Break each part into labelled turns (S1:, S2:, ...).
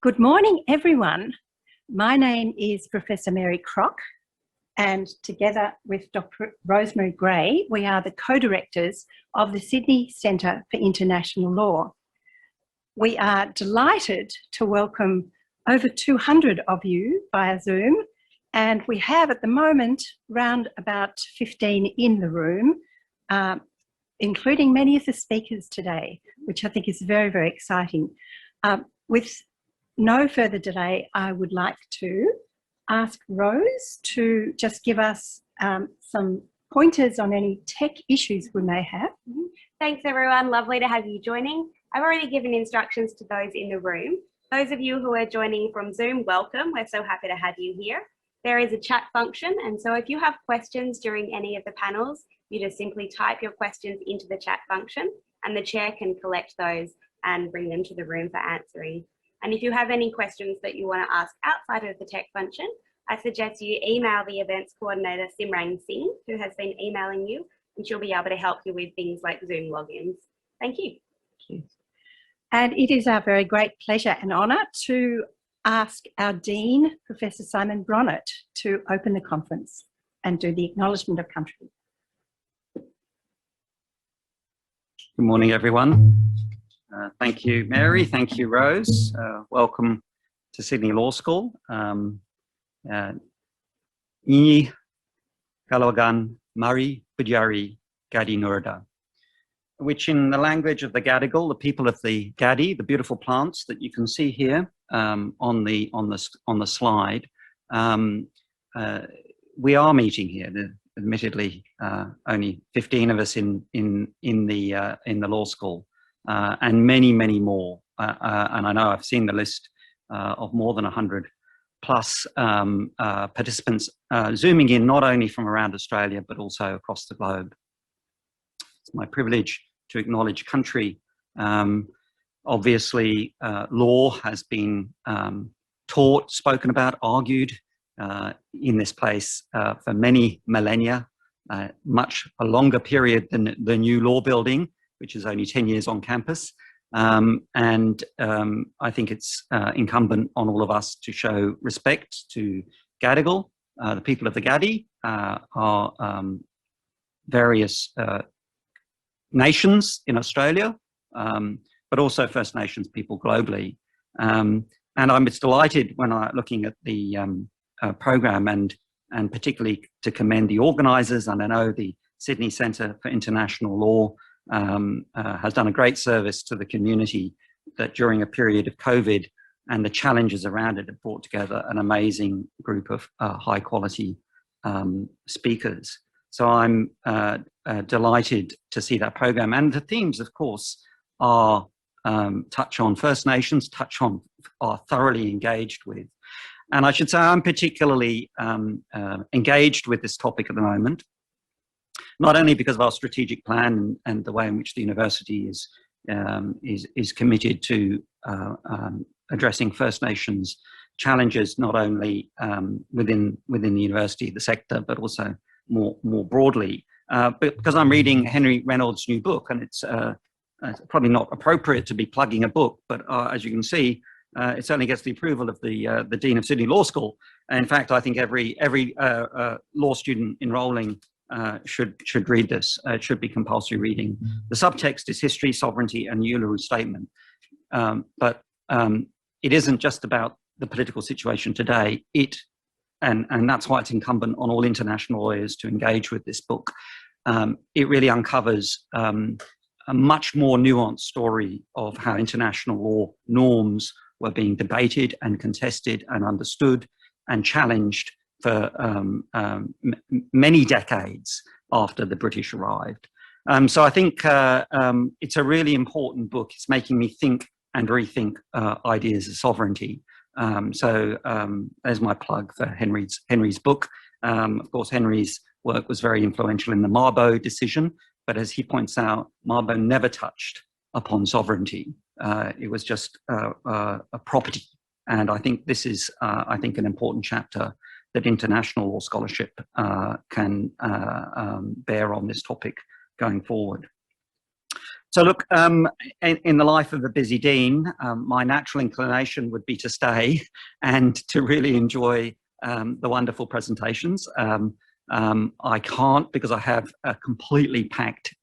S1: Good morning, everyone. My name is Professor Mary Crock, and together with Dr Rosemary Gray, we are the co-directors of the Sydney Centre for International Law. We are delighted to welcome over 200 of you via Zoom, and we have at the moment round about 15 in the room, including many of the speakers today, which I think is very, very exciting. With no further delay, I would like to ask Rose to just give us some pointers on any tech issues we may have.
S2: Thanks everyone, lovely to have you joining. I've already given instructions to those in the room. Those of you who are joining from Zoom, welcome. We're so happy to have you here. There is a chat function, and so if you have questions during any of the panels, you just simply type your questions into the chat function and the chair can collect those and bring them to the room for answering. And if you have any questions that you want to ask outside of the tech function, I suggest you email the events coordinator, Simrang Singh, who has been emailing you, and she'll be able to help you with things like Zoom logins. Thank you.
S1: Thank you. And it is our very great pleasure and honour to ask our Dean, Professor Simon Bronnett, to open the conference and do the acknowledgement of country.
S3: Good morning, everyone. Thank you, Mary. Thank you, Rose. Welcome to Sydney Law School. Ini Kalawagan Mari Pujari Gadi Nurda, which in the language of the Gadigal, the people of the Gadi, the beautiful plants that you can see here on the slide, we are meeting here. Admittedly, only 15 of us in the law school. And many, many more. And I know I've seen the list of more than 100 plus participants zooming in not only from around Australia, but also across the globe. It's my privilege to acknowledge country. Obviously, law has been taught, spoken about, argued in this place for many millennia, much a longer period than the new law building, which is only 10 years on campus. I think it's incumbent on all of us to show respect to Gadigal. The people of the Gadi are various nations in Australia, but also First Nations people globally. And I'm delighted when I'm looking at the program and particularly to commend the organisers, and I know the Sydney Centre for International Law has done a great service to the community that during a period of COVID and the challenges around it have brought together an amazing group of high quality speakers. So I'm delighted to see that program, and the themes of course are touch on First Nations, are thoroughly engaged with. And I should say I'm particularly engaged with this topic at the moment, not only because of our strategic plan and the way in which the university is committed to addressing First Nations challenges, not only within the university, the sector, but also more broadly. But because I'm reading Henry Reynolds' new book, and it's probably not appropriate to be plugging a book, but as you can see, it certainly gets the approval of the Dean of Sydney Law School. And in fact, I think every law student enrolling should read this. It should be compulsory reading. The subtext is history, sovereignty, and Uluru Statement. But it isn't just about the political situation today. And that's why it's incumbent on all international lawyers to engage with this book. It really uncovers a much more nuanced story of how international law norms were being debated and contested and understood and challenged for many decades after the British arrived. So I think it's a really important book. It's making me think and rethink ideas of sovereignty. There's my plug for Henry's book. Of course, Henry's work was very influential in the Mabo decision, but as he points out, Mabo never touched upon sovereignty. It was just a property. And I think this is, an important chapter that international law scholarship can bear on this topic going forward. So look, in the life of a busy dean, my natural inclination would be to stay and to really enjoy the wonderful presentations. I can't because I have a completely packed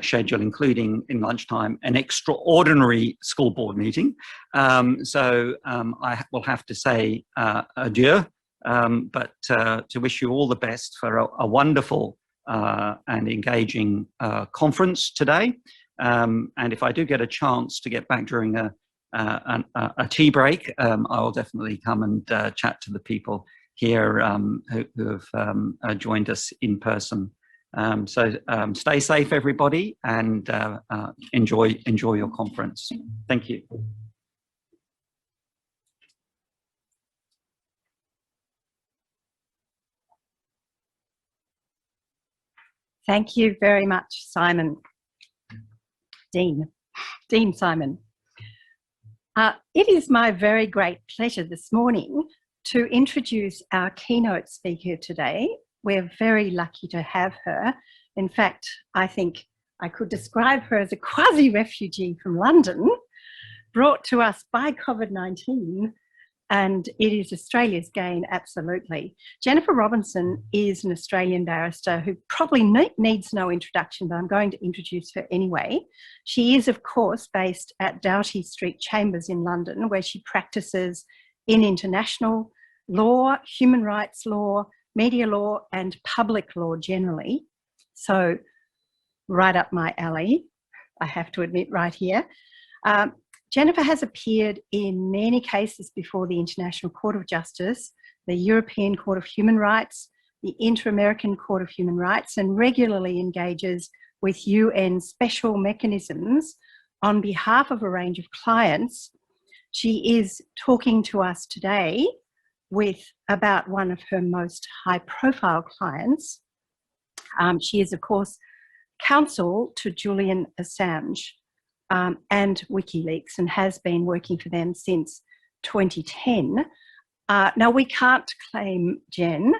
S3: schedule, including in lunchtime, an extraordinary school board meeting. So I will have to say adieu, but to wish you all the best for a wonderful and engaging conference today. And if I do get a chance to get back during a tea break, I will definitely come and chat to the people here who have joined us in person. So stay safe, everybody, and enjoy your conference. Thank you.
S1: Thank you very much, Simon. Dean Simon. It is my very great pleasure this morning to introduce our keynote speaker today. We're very lucky to have her. In fact, I think I could describe her as a quasi-refugee from London, brought to us by COVID-19, and it is Australia's gain, absolutely. Jennifer Robinson is an Australian barrister who probably needs no introduction, but I'm going to introduce her anyway. She is, of course, based at Doughty Street Chambers in London, where she practices in international law, human rights law, media law, and public law generally. So right up my alley, I have to admit right here. Jennifer has appeared in many cases before the International Court of Justice, the European Court of Human Rights, the Inter-American Court of Human Rights, and regularly engages with UN special mechanisms on behalf of a range of clients. She is talking to us today about one of her most high-profile clients. She is, of course, counsel to Julian Assange and WikiLeaks, and has been working for them since 2010. Now, we can't claim Jen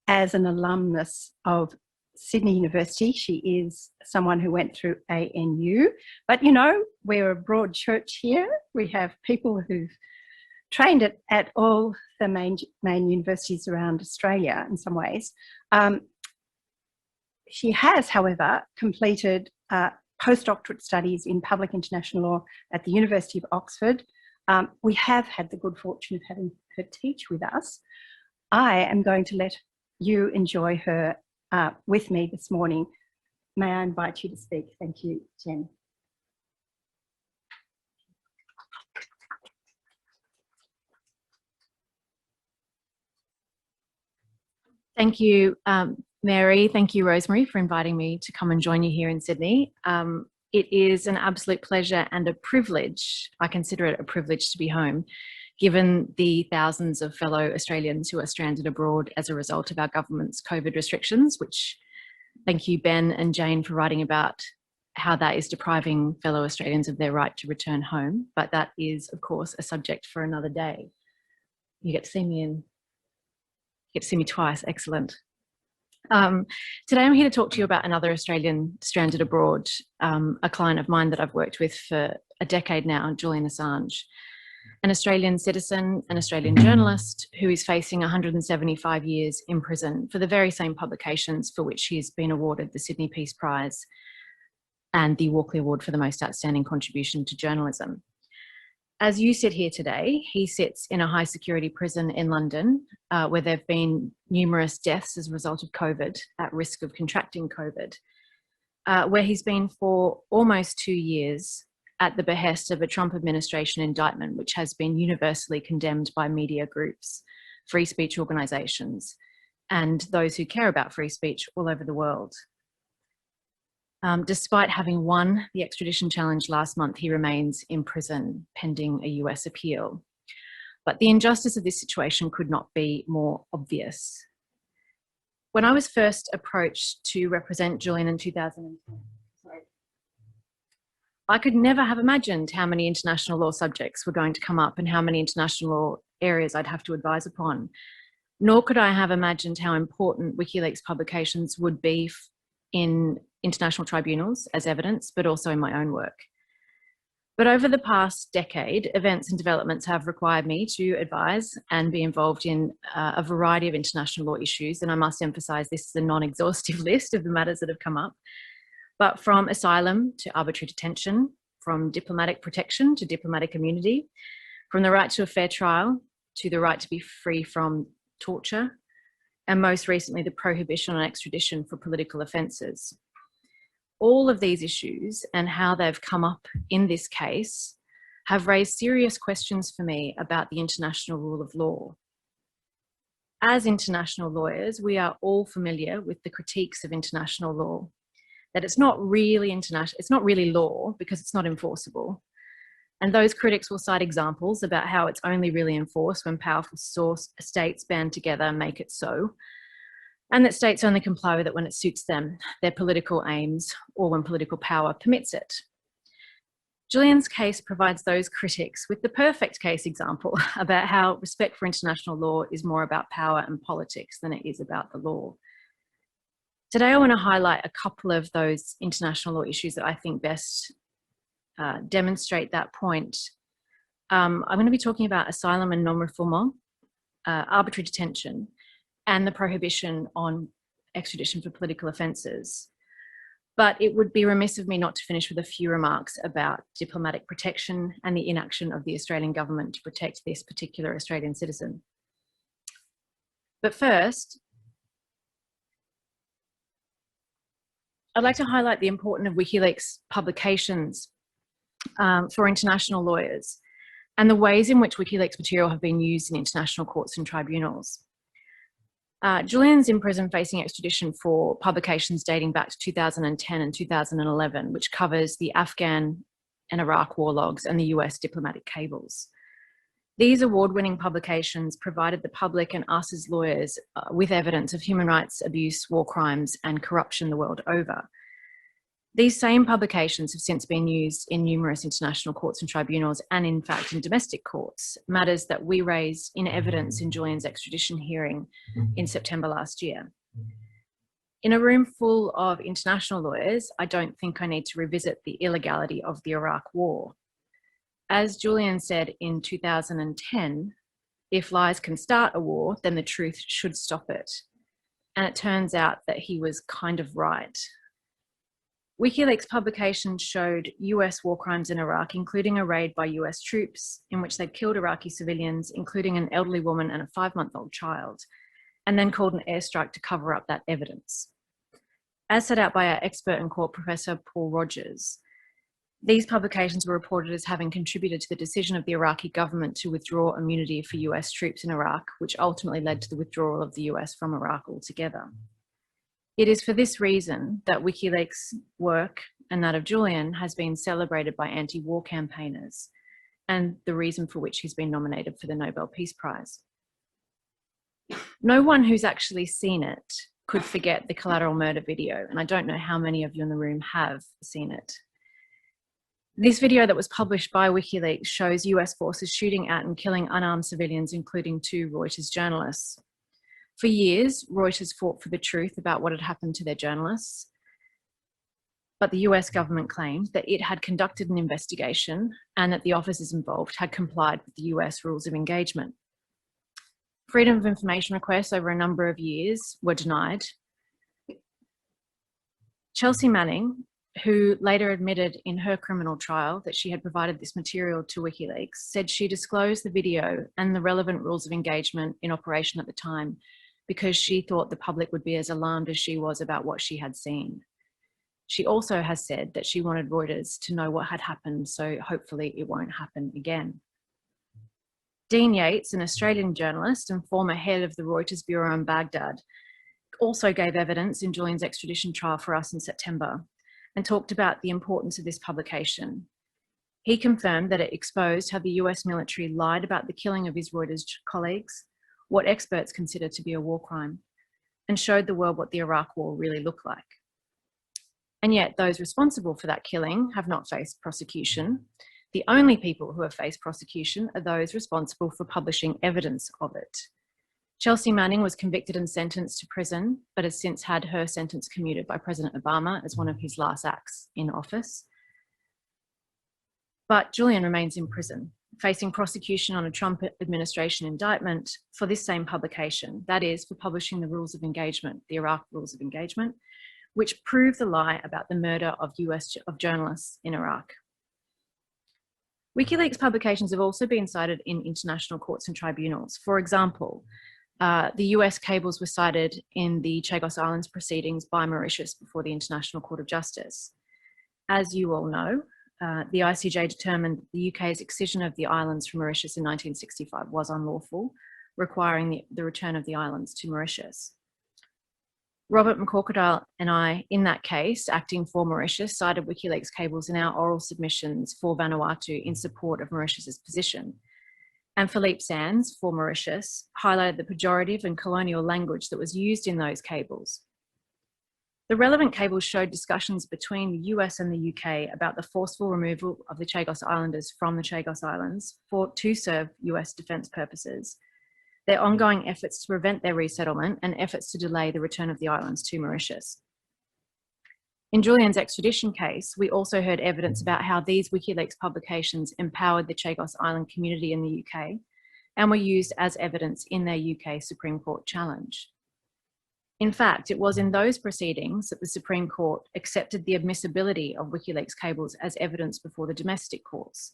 S1: as an alumnus of Sydney University. She is someone who went through ANU, but you know, we're a broad church here. We have people who've trained at all the main universities around Australia in some ways. She has, however, completed postdoctorate studies in public international law at the University of Oxford. We have had the good fortune of having her teach with us. I am going to let you enjoy her with me this morning. May I invite you to speak? Thank you, Jen.
S4: Thank you, Mary. Thank you, Rosemary, for inviting me to come and join you here in Sydney. It is an absolute pleasure and a privilege. I consider it a privilege to be home, given the thousands of fellow Australians who are stranded abroad as a result of our government's COVID restrictions, which thank you, Ben and Jane, for writing about how that is depriving fellow Australians of their right to return home. But that is, of course, a subject for another day. You get to see me twice. Excellent. Today I'm here to talk to you about another Australian stranded abroad, a client of mine that I've worked with for a decade now, Julian Assange, an Australian citizen, an Australian journalist who is facing 175 years in prison for the very same publications for which he's been awarded the Sydney Peace Prize and the Walkley Award for the most outstanding contribution to journalism. As you sit here today, he sits in a high security prison in London where there have been numerous deaths as a result of COVID, at risk of contracting COVID, where he's been for almost 2 years at the behest of a Trump administration indictment, which has been universally condemned by media groups, free speech organisations, and those who care about free speech all over the world. Despite having won the extradition challenge last month, he remains in prison pending a US appeal. But the injustice of this situation could not be more obvious. When I was first approached to represent Julian in 2010, I could never have imagined how many international law subjects were going to come up and how many international law areas I'd have to advise upon. Nor could I have imagined how important WikiLeaks publications would be in international tribunals as evidence, but also in my own work. But over the past decade, events and developments have required me to advise and be involved in a variety of international law issues. And I must emphasize this is a non-exhaustive list of the matters that have come up. But from asylum to arbitrary detention, from diplomatic protection to diplomatic immunity, from the right to a fair trial to the right to be free from torture, and most recently, the prohibition on extradition for political offences. All of these issues and how they've come up in this case have raised serious questions for me about the international rule of law. As international lawyers, we are all familiar with the critiques of international law, that it's not really law because it's not enforceable. And those critics will cite examples about how it's only really enforced when powerful states band together and make it so, and that states only comply with it when it suits them, their political aims, or when political power permits it. Julian's case provides those critics with the perfect case example about how respect for international law is more about power and politics than it is about the law. Today, I want to highlight a couple of those international law issues that I think best demonstrate that point. I'm going to be talking about asylum and non-refoulement, arbitrary detention, and the prohibition on extradition for political offences. But it would be remiss of me not to finish with a few remarks about diplomatic protection and the inaction of the Australian government to protect this particular Australian citizen. But first, I'd like to highlight the importance of WikiLeaks publications for international lawyers and the ways in which WikiLeaks material have been used in international courts and tribunals. Julian's in prison facing extradition for publications dating back to 2010 and 2011, which covers the Afghan and Iraq war logs and the US diplomatic cables. These award-winning publications provided the public and us as lawyers with evidence of human rights abuse, war crimes, and corruption the world over. These same publications have since been used in numerous international courts and tribunals, and in fact in domestic courts, matters that we raised in evidence in Julian's extradition hearing in September last year. In a room full of international lawyers, I don't think I need to revisit the illegality of the Iraq war. As Julian said in 2010, if lies can start a war, then the truth should stop it. And it turns out that he was kind of right. WikiLeaks publications showed US war crimes in Iraq, including a raid by US troops in which they killed Iraqi civilians, including an elderly woman and a 5-month-old child, and then called an airstrike to cover up that evidence. As set out by our expert in court, Professor Paul Rogers, these publications were reported as having contributed to the decision of the Iraqi government to withdraw immunity for US troops in Iraq, which ultimately led to the withdrawal of the US from Iraq altogether. It is for this reason that WikiLeaks' work and that of Julian has been celebrated by anti-war campaigners, and the reason for which he's been nominated for the Nobel Peace Prize. No one who's actually seen it could forget the collateral murder video, and I don't know how many of you in the room have seen it. This video that was published by WikiLeaks shows US forces shooting at and killing unarmed civilians, including 2 Reuters journalists. For years, Reuters fought for the truth about what had happened to their journalists, but the US government claimed that it had conducted an investigation and that the officers involved had complied with the US rules of engagement. Freedom of information requests over a number of years were denied. Chelsea Manning, who later admitted in her criminal trial that she had provided this material to WikiLeaks, said she disclosed the video and the relevant rules of engagement in operation at the time because she thought the public would be as alarmed as she was about what she had seen. She also has said that she wanted Reuters to know what had happened, so hopefully it won't happen again. Dean Yates, an Australian journalist and former head of the Reuters Bureau in Baghdad, also gave evidence in Julian's extradition trial for us in September and talked about the importance of this publication. He confirmed that it exposed how the US military lied about the killing of his Reuters colleagues, what experts consider to be a war crime, and showed the world what the Iraq war really looked like. And yet those responsible for that killing have not faced prosecution. The only people who have faced prosecution are those responsible for publishing evidence of it. Chelsea Manning was convicted and sentenced to prison, but has since had her sentence commuted by President Obama as one of his last acts in office. But Julian remains in prison, facing prosecution on a Trump administration indictment for this same publication, that is, for publishing the rules of engagement, the Iraq rules of engagement, which prove the lie about the murder of journalists in Iraq. WikiLeaks publications have also been cited in international courts and tribunals. For example, the US cables were cited in the Chagos Islands proceedings by Mauritius before the International Court of Justice. As you all know, the ICJ determined the UK's excision of the islands from Mauritius in 1965 was unlawful, requiring the return of the islands to Mauritius. Robert McCorquodale and I, in that case, acting for Mauritius, cited WikiLeaks cables in our oral submissions for Vanuatu in support of Mauritius's position. And Philippe Sands, for Mauritius, highlighted the pejorative and colonial language that was used in those cables. The relevant cables showed discussions between the US and the UK about the forceful removal of the Chagos Islanders from the Chagos Islands to serve US defence purposes, their ongoing efforts to prevent their resettlement, and efforts to delay the return of the islands to Mauritius. In Julian's extradition case, we also heard evidence about how these WikiLeaks publications empowered the Chagos Island community in the UK and were used as evidence in their UK Supreme Court challenge. In fact, it was in those proceedings that the Supreme Court accepted the admissibility of WikiLeaks cables as evidence before the domestic courts.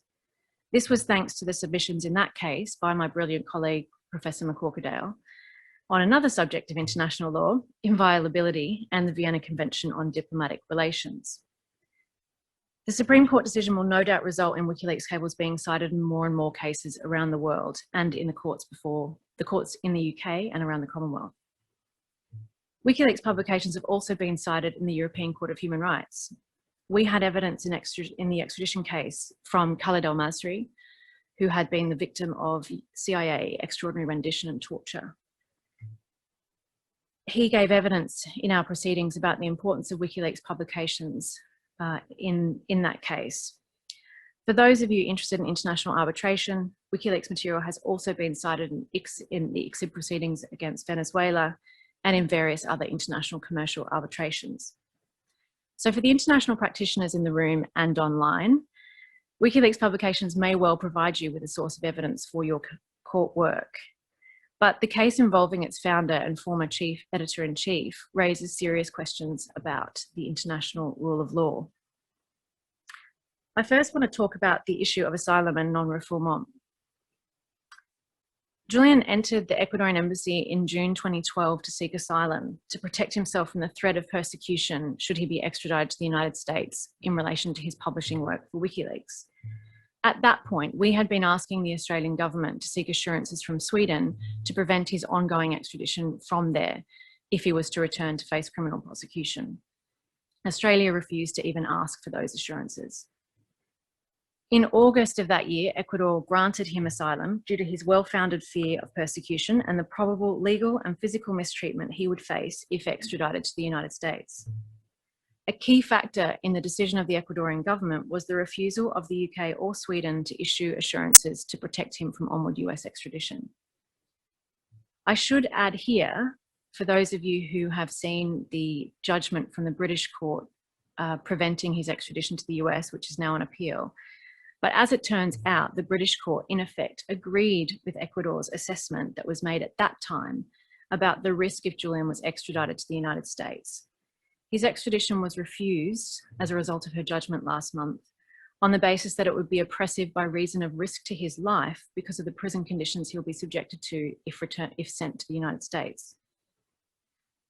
S4: This was thanks to the submissions in that case by my brilliant colleague, Professor McCorquodale, on another subject of international law, inviolability and the Vienna Convention on Diplomatic Relations. The Supreme Court decision will no doubt result in WikiLeaks cables being cited in more and more cases around the world and in the courts in the UK and around the Commonwealth. WikiLeaks publications have also been cited in the European Court of Human Rights. We had evidence in the extradition case from Khaled El-Masri, who had been the victim of CIA extraordinary rendition and torture. He gave evidence in our proceedings about the importance of WikiLeaks publications in that case. For those of you interested in international arbitration, WikiLeaks material has also been cited in the ICSID proceedings against Venezuela and in various other international commercial arbitrations. So for the international practitioners in the room and online, WikiLeaks publications may well provide you with a source of evidence for your court work. But the case involving its founder and former chief editor-in-chief raises serious questions about the international rule of law. I first want to talk about the issue of asylum and non-refoulement. Julian entered the Ecuadorian embassy in June 2012 to seek asylum, to protect himself from the threat of persecution should he be extradited to the United States in relation to his publishing work for WikiLeaks. At that point, we had been asking the Australian government to seek assurances from Sweden to prevent his ongoing extradition from there if he was to return to face criminal prosecution. Australia refused to even ask for those assurances. In August of that year, Ecuador granted him asylum due to his well-founded fear of persecution and the probable legal and physical mistreatment he would face if extradited to the United States. A key factor in the decision of the Ecuadorian government was the refusal of the UK or Sweden to issue assurances to protect him from onward US extradition. I should add here, for those of you who have seen the judgment from the British court preventing his extradition to the US, which is now on appeal, but as it turns out, the British court, in effect, agreed with Ecuador's assessment that was made at that time about the risk if Julian was extradited to the United States. His extradition was refused as a result of her judgment last month on the basis that it would be oppressive by reason of risk to his life because of the prison conditions he'll be subjected to if sent to the United States.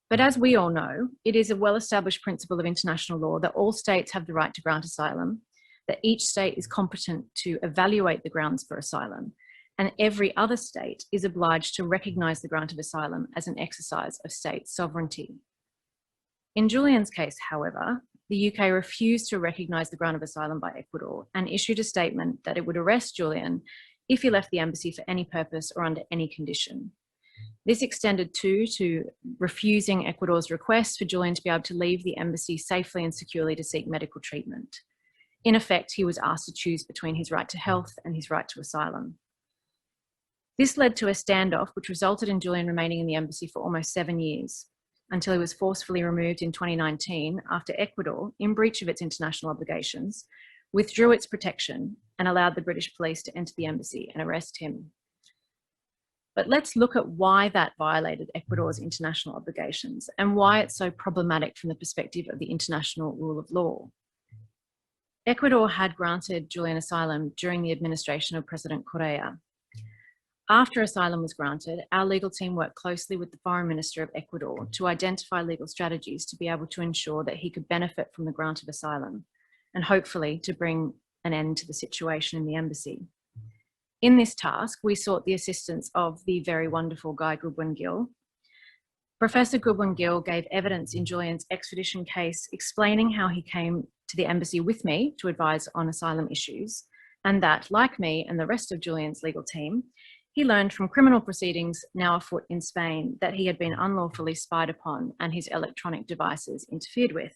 S4: But as we all know, it is a well-established principle of international law that all states have the right to grant asylum, that each state is competent to evaluate the grounds for asylum, and every other state is obliged to recognise the grant of asylum as an exercise of state sovereignty. In Julian's case, however, the UK refused to recognise the grant of asylum by Ecuador and issued a statement that it would arrest Julian if he left the embassy for any purpose or under any condition. This extended to refusing Ecuador's request for Julian to be able to leave the embassy safely and securely to seek medical treatment. In effect, he was asked to choose between his right to health and his right to asylum. This led to a standoff which resulted in Julian remaining in the embassy for almost 7 years, until he was forcefully removed in 2019 after Ecuador, in breach of its international obligations, withdrew its protection and allowed the British police to enter the embassy and arrest him. But let's look at why that violated Ecuador's international obligations and why it's so problematic from the perspective of the international rule of law. Ecuador had granted Julian asylum during the administration of President Correa. After asylum was granted, our legal team worked closely with the Foreign Minister of Ecuador to identify legal strategies to be able to ensure that he could benefit from the grant of asylum and hopefully to bring an end to the situation in the embassy. In this task, we sought the assistance of the very wonderful Guy Goodwin-Gill. Professor Goodwin-Gill gave evidence in Julian's extradition case explaining how he came to the embassy with me to advise on asylum issues, and that, like me and the rest of Julian's legal team, he learned from criminal proceedings now afoot in Spain that he had been unlawfully spied upon and his electronic devices interfered with.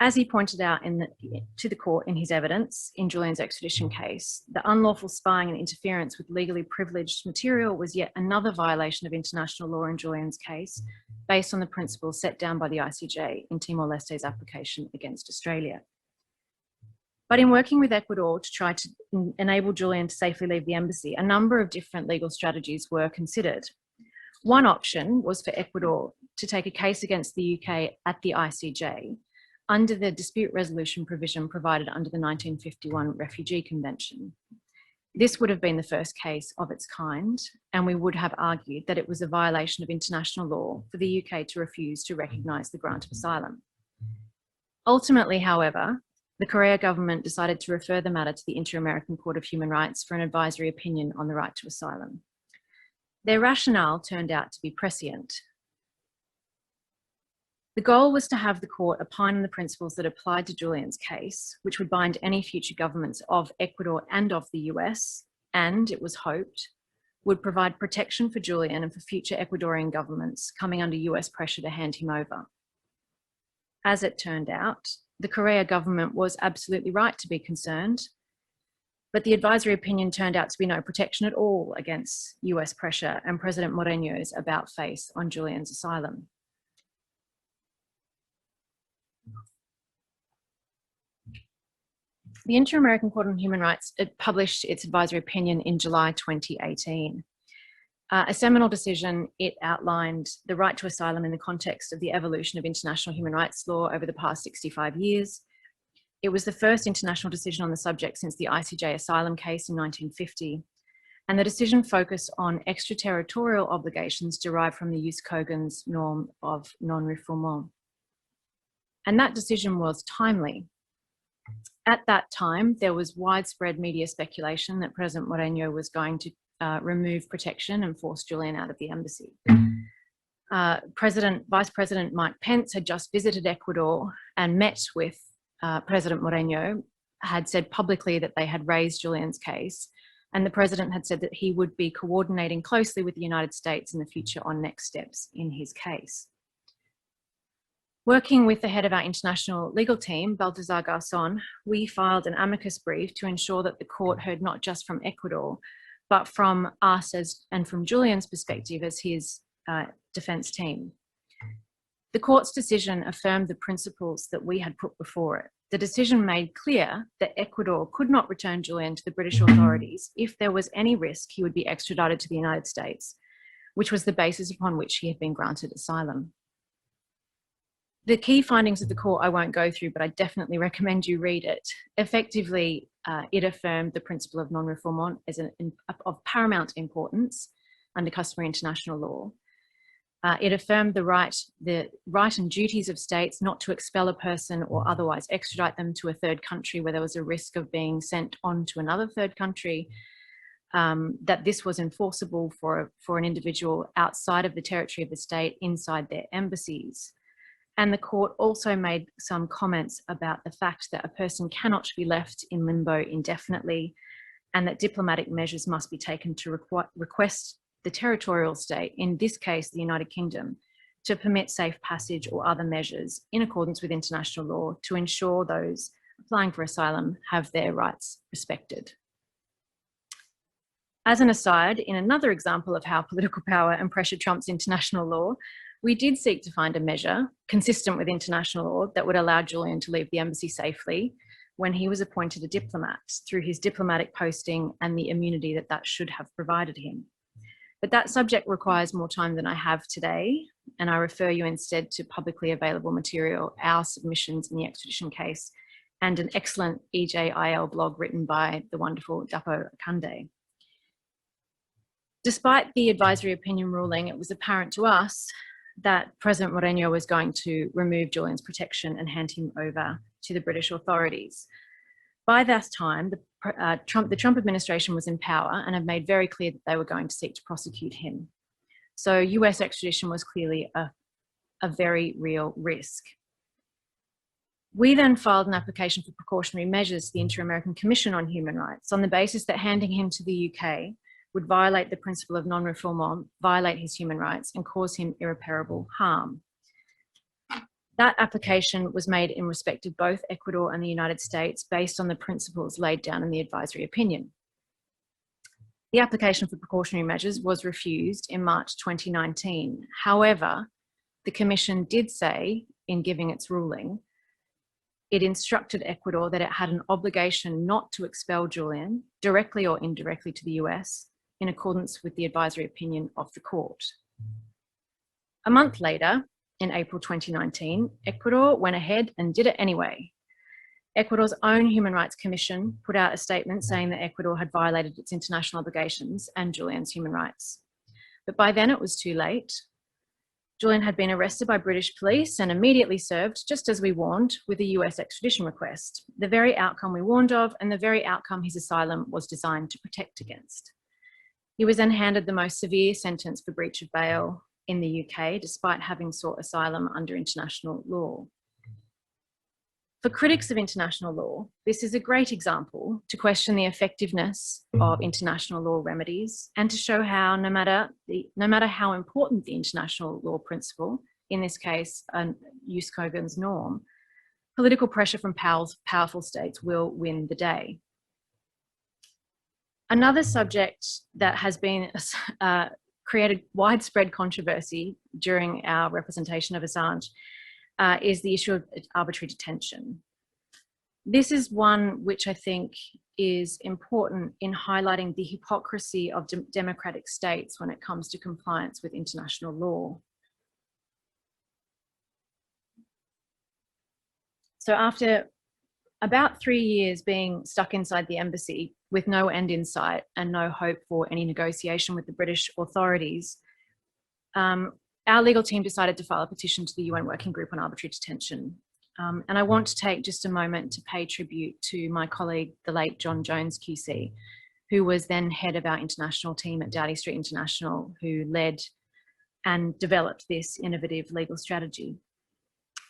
S4: As he pointed out to the court in his evidence in Julian's extradition case, the unlawful spying and interference with legally privileged material was yet another violation of international law in Julian's case, based on the principles set down by the ICJ in Timor-Leste's application against Australia. But in working with Ecuador to try to enable Julian to safely leave the embassy, a number of different legal strategies were considered. One option was for Ecuador to take a case against the UK at the ICJ under the dispute resolution provision provided under the 1951 Refugee Convention. This would have been the first case of its kind, and we would have argued that it was a violation of international law for the UK to refuse to recognise the grant of asylum. Ultimately, however, the Correa government decided to refer the matter to the Inter-American Court of Human Rights for an advisory opinion on the right to asylum. Their rationale turned out to be prescient. The goal was to have the court opine on the principles that applied to Julian's case, which would bind any future governments of Ecuador and of the US, and, it was hoped, would provide protection for Julian and for future Ecuadorian governments coming under US pressure to hand him over. As it turned out, the Correa government was absolutely right to be concerned, but the advisory opinion turned out to be no protection at all against US pressure and President Moreno's about-face on Julian's asylum. The Inter-American Court on Human Rights published its advisory opinion in July 2018. A seminal decision, it outlined the right to asylum in the context of the evolution of international human rights law over the past 65 years. It was the first international decision on the subject since the ICJ asylum case in 1950, and the decision focused on extraterritorial obligations derived from the jus cogens norm of non-refoulement. And that decision was timely. At that time, there was widespread media speculation that President Moreno was going to remove protection and force Julian out of the embassy. Vice President Mike Pence had just visited Ecuador and met with President Moreno, had said publicly that they had raised Julian's case, and the president had said that he would be coordinating closely with the United States in the future on next steps in his case. Working with the head of our international legal team, Baltasar Garzón, we filed an amicus brief to ensure that the court heard not just from Ecuador, but from us and from Julian's perspective as his defence team. The court's decision affirmed the principles that we had put before it. The decision made clear that Ecuador could not return Julian to the British authorities if there was any risk he would be extradited to the United States, which was the basis upon which he had been granted asylum. The key findings of the court I won't go through, but I definitely recommend you read it. Effectively, it affirmed the principle of non-refoulement as of paramount importance under customary international law. It affirmed the right and duties of states not to expel a person or otherwise extradite them to a third country where there was a risk of being sent on to another third country, that this was enforceable for an individual outside of the territory of the state inside their embassies. And the court also made some comments about the fact that a person cannot be left in limbo indefinitely, and that diplomatic measures must be taken to request the territorial state, in this case the United Kingdom, to permit safe passage or other measures in accordance with international law to ensure those applying for asylum have their rights respected. As an aside, in another example of how political power and pressure trumps international law, we did seek to find a measure consistent with international law that would allow Julian to leave the embassy safely when he was appointed a diplomat through his diplomatic posting and the immunity that that should have provided him. But that subject requires more time than I have today, and I refer you instead to publicly available material, our submissions in the extradition case, and an excellent EJIL blog written by the wonderful Dr Cassandra. Despite the advisory opinion ruling, it was apparent to us that President Moreno was going to remove Julian's protection and hand him over to the British authorities. By that time, the Trump administration was in power and had made very clear that they were going to seek to prosecute him. So US extradition was clearly a very real risk. We then filed an application for precautionary measures to the Inter-American Commission on Human Rights on the basis that handing him to the UK would violate the principle of non-refoulement, violate his human rights, and cause him irreparable harm. That application was made in respect of both Ecuador and the United States based on the principles laid down in the advisory opinion. The application for precautionary measures was refused in March 2019. However, the Commission did say, in giving its ruling, it instructed Ecuador that it had an obligation not to expel Julian, directly or indirectly, to the US, in accordance with the advisory opinion of the court. A month later, in April 2019, Ecuador went ahead and did it anyway. Ecuador's own Human Rights Commission put out a statement saying that Ecuador had violated its international obligations and Julian's human rights. But by then it was too late. Julian had been arrested by British police and immediately served, just as we warned, with a US extradition request, the very outcome we warned of and the very outcome his asylum was designed to protect against. He was then handed the most severe sentence for breach of bail in the UK, despite having sought asylum under international law. For critics of international law, this is a great example to question the effectiveness of international law remedies and to show how, no matter how important the international law principle, in this case, Jus Cogens norm, political pressure from powerful states will win the day. Another subject that has been created widespread controversy during our representation of Assange is the issue of arbitrary detention. This is one which I think is important in highlighting the hypocrisy of democratic states when it comes to compliance with international law. So after about 3 years being stuck inside the embassy with no end in sight and no hope for any negotiation with the British authorities, our legal team decided to file a petition to the UN Working Group on Arbitrary Detention. And I want to take just a moment to pay tribute to my colleague, the late John Jones QC, who was then head of our international team at Doughty Street International, who led and developed this innovative legal strategy.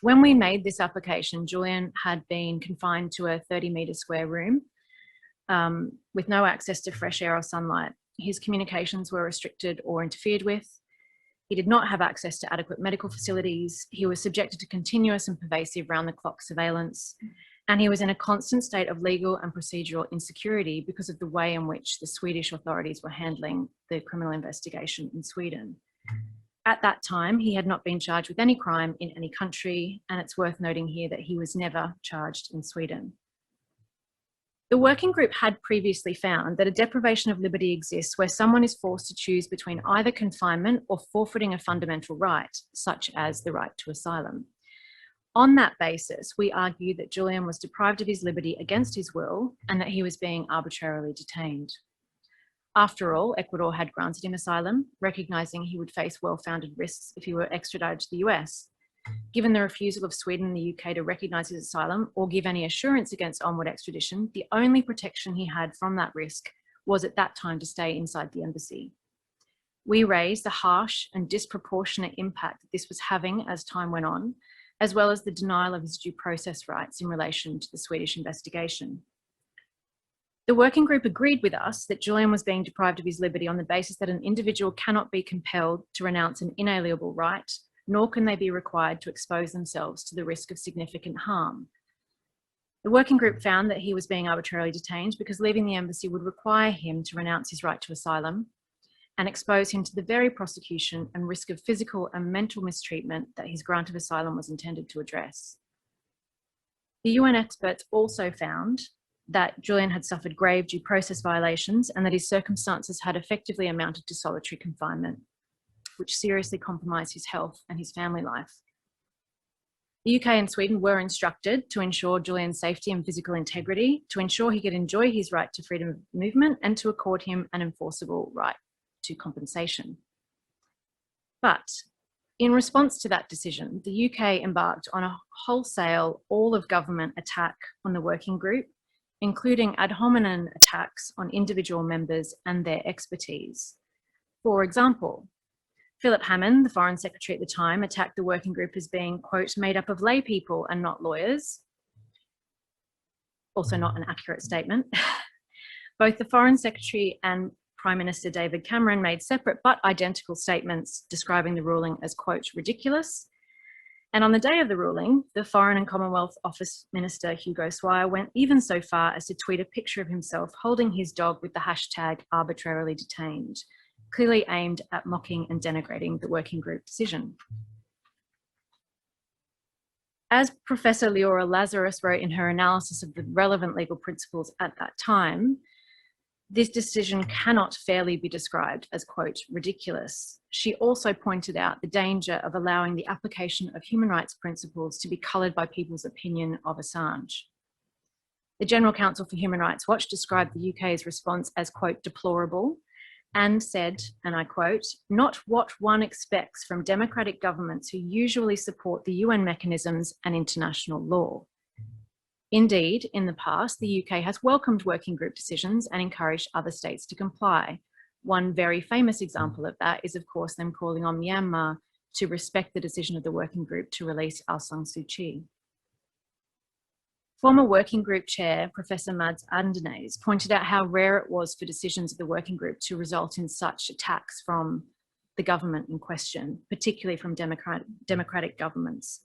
S4: When we made this application, Julian had been confined to a 30-metre square room with no access to fresh air or sunlight. His communications were restricted or interfered with. He did not have access to adequate medical facilities. He was subjected to continuous and pervasive round-the-clock surveillance. And he was in a constant state of legal and procedural insecurity because of the way in which the Swedish authorities were handling the criminal investigation in Sweden. At that time, he had not been charged with any crime in any country, and it's worth noting here that he was never charged in Sweden. The working group had previously found that a deprivation of liberty exists where someone is forced to choose between either confinement or forfeiting a fundamental right, such as the right to asylum. On that basis, we argue that Julian was deprived of his liberty against his will and that he was being arbitrarily detained. After all, Ecuador had granted him asylum, recognising he would face well-founded risks if he were extradited to the US. Given the refusal of Sweden and the UK to recognise his asylum or give any assurance against onward extradition, the only protection he had from that risk was at that time to stay inside the embassy. We raised the harsh and disproportionate impact that this was having as time went on, as well as the denial of his due process rights in relation to the Swedish investigation. The working group agreed with us that Julian was being deprived of his liberty on the basis that an individual cannot be compelled to renounce an inalienable right, nor can they be required to expose themselves to the risk of significant harm. The working group found that he was being arbitrarily detained because leaving the embassy would require him to renounce his right to asylum and expose him to the very prosecution and risk of physical and mental mistreatment that his grant of asylum was intended to address. The UN experts also found that Julian had suffered grave due process violations and that his circumstances had effectively amounted to solitary confinement, which seriously compromised his health and his family life. The UK and Sweden were instructed to ensure Julian's safety and physical integrity, to ensure he could enjoy his right to freedom of movement, and to accord him an enforceable right to compensation. But in response to that decision, the UK embarked on a wholesale all-of-government attack on the working group, including ad hominem attacks on individual members and their expertise. For example, Philip Hammond, the Foreign Secretary at the time, attacked the working group as being, quote, made up of lay people and not lawyers. Also not an accurate statement. Both the Foreign Secretary and Prime Minister David Cameron made separate but identical statements describing the ruling as, quote, ridiculous. And on the day of the ruling, the Foreign and Commonwealth Office Minister Hugo Swire went even so far as to tweet a picture of himself holding his dog with the hashtag arbitrarily detained, clearly aimed at mocking and denigrating the working group decision. As Professor Leora Lazarus wrote in her analysis of the relevant legal principles at that time, this decision cannot fairly be described as, quote, ridiculous. She also pointed out the danger of allowing the application of human rights principles to be coloured by people's opinion of Assange. The General Counsel for Human Rights Watch described the UK's response as, quote, deplorable, and said, and I quote, not what one expects from democratic governments who usually support the UN mechanisms and international law. Indeed, in the past, the UK has welcomed working group decisions and encouraged other states to comply. One very famous example of that is, of course, them calling on Myanmar to respect the decision of the working group to release Aung San Suu Kyi. Former working group chair, Professor Mads Andernes, pointed out how rare it was for decisions of the working group to result in such attacks from the government in question, particularly from democratic governments.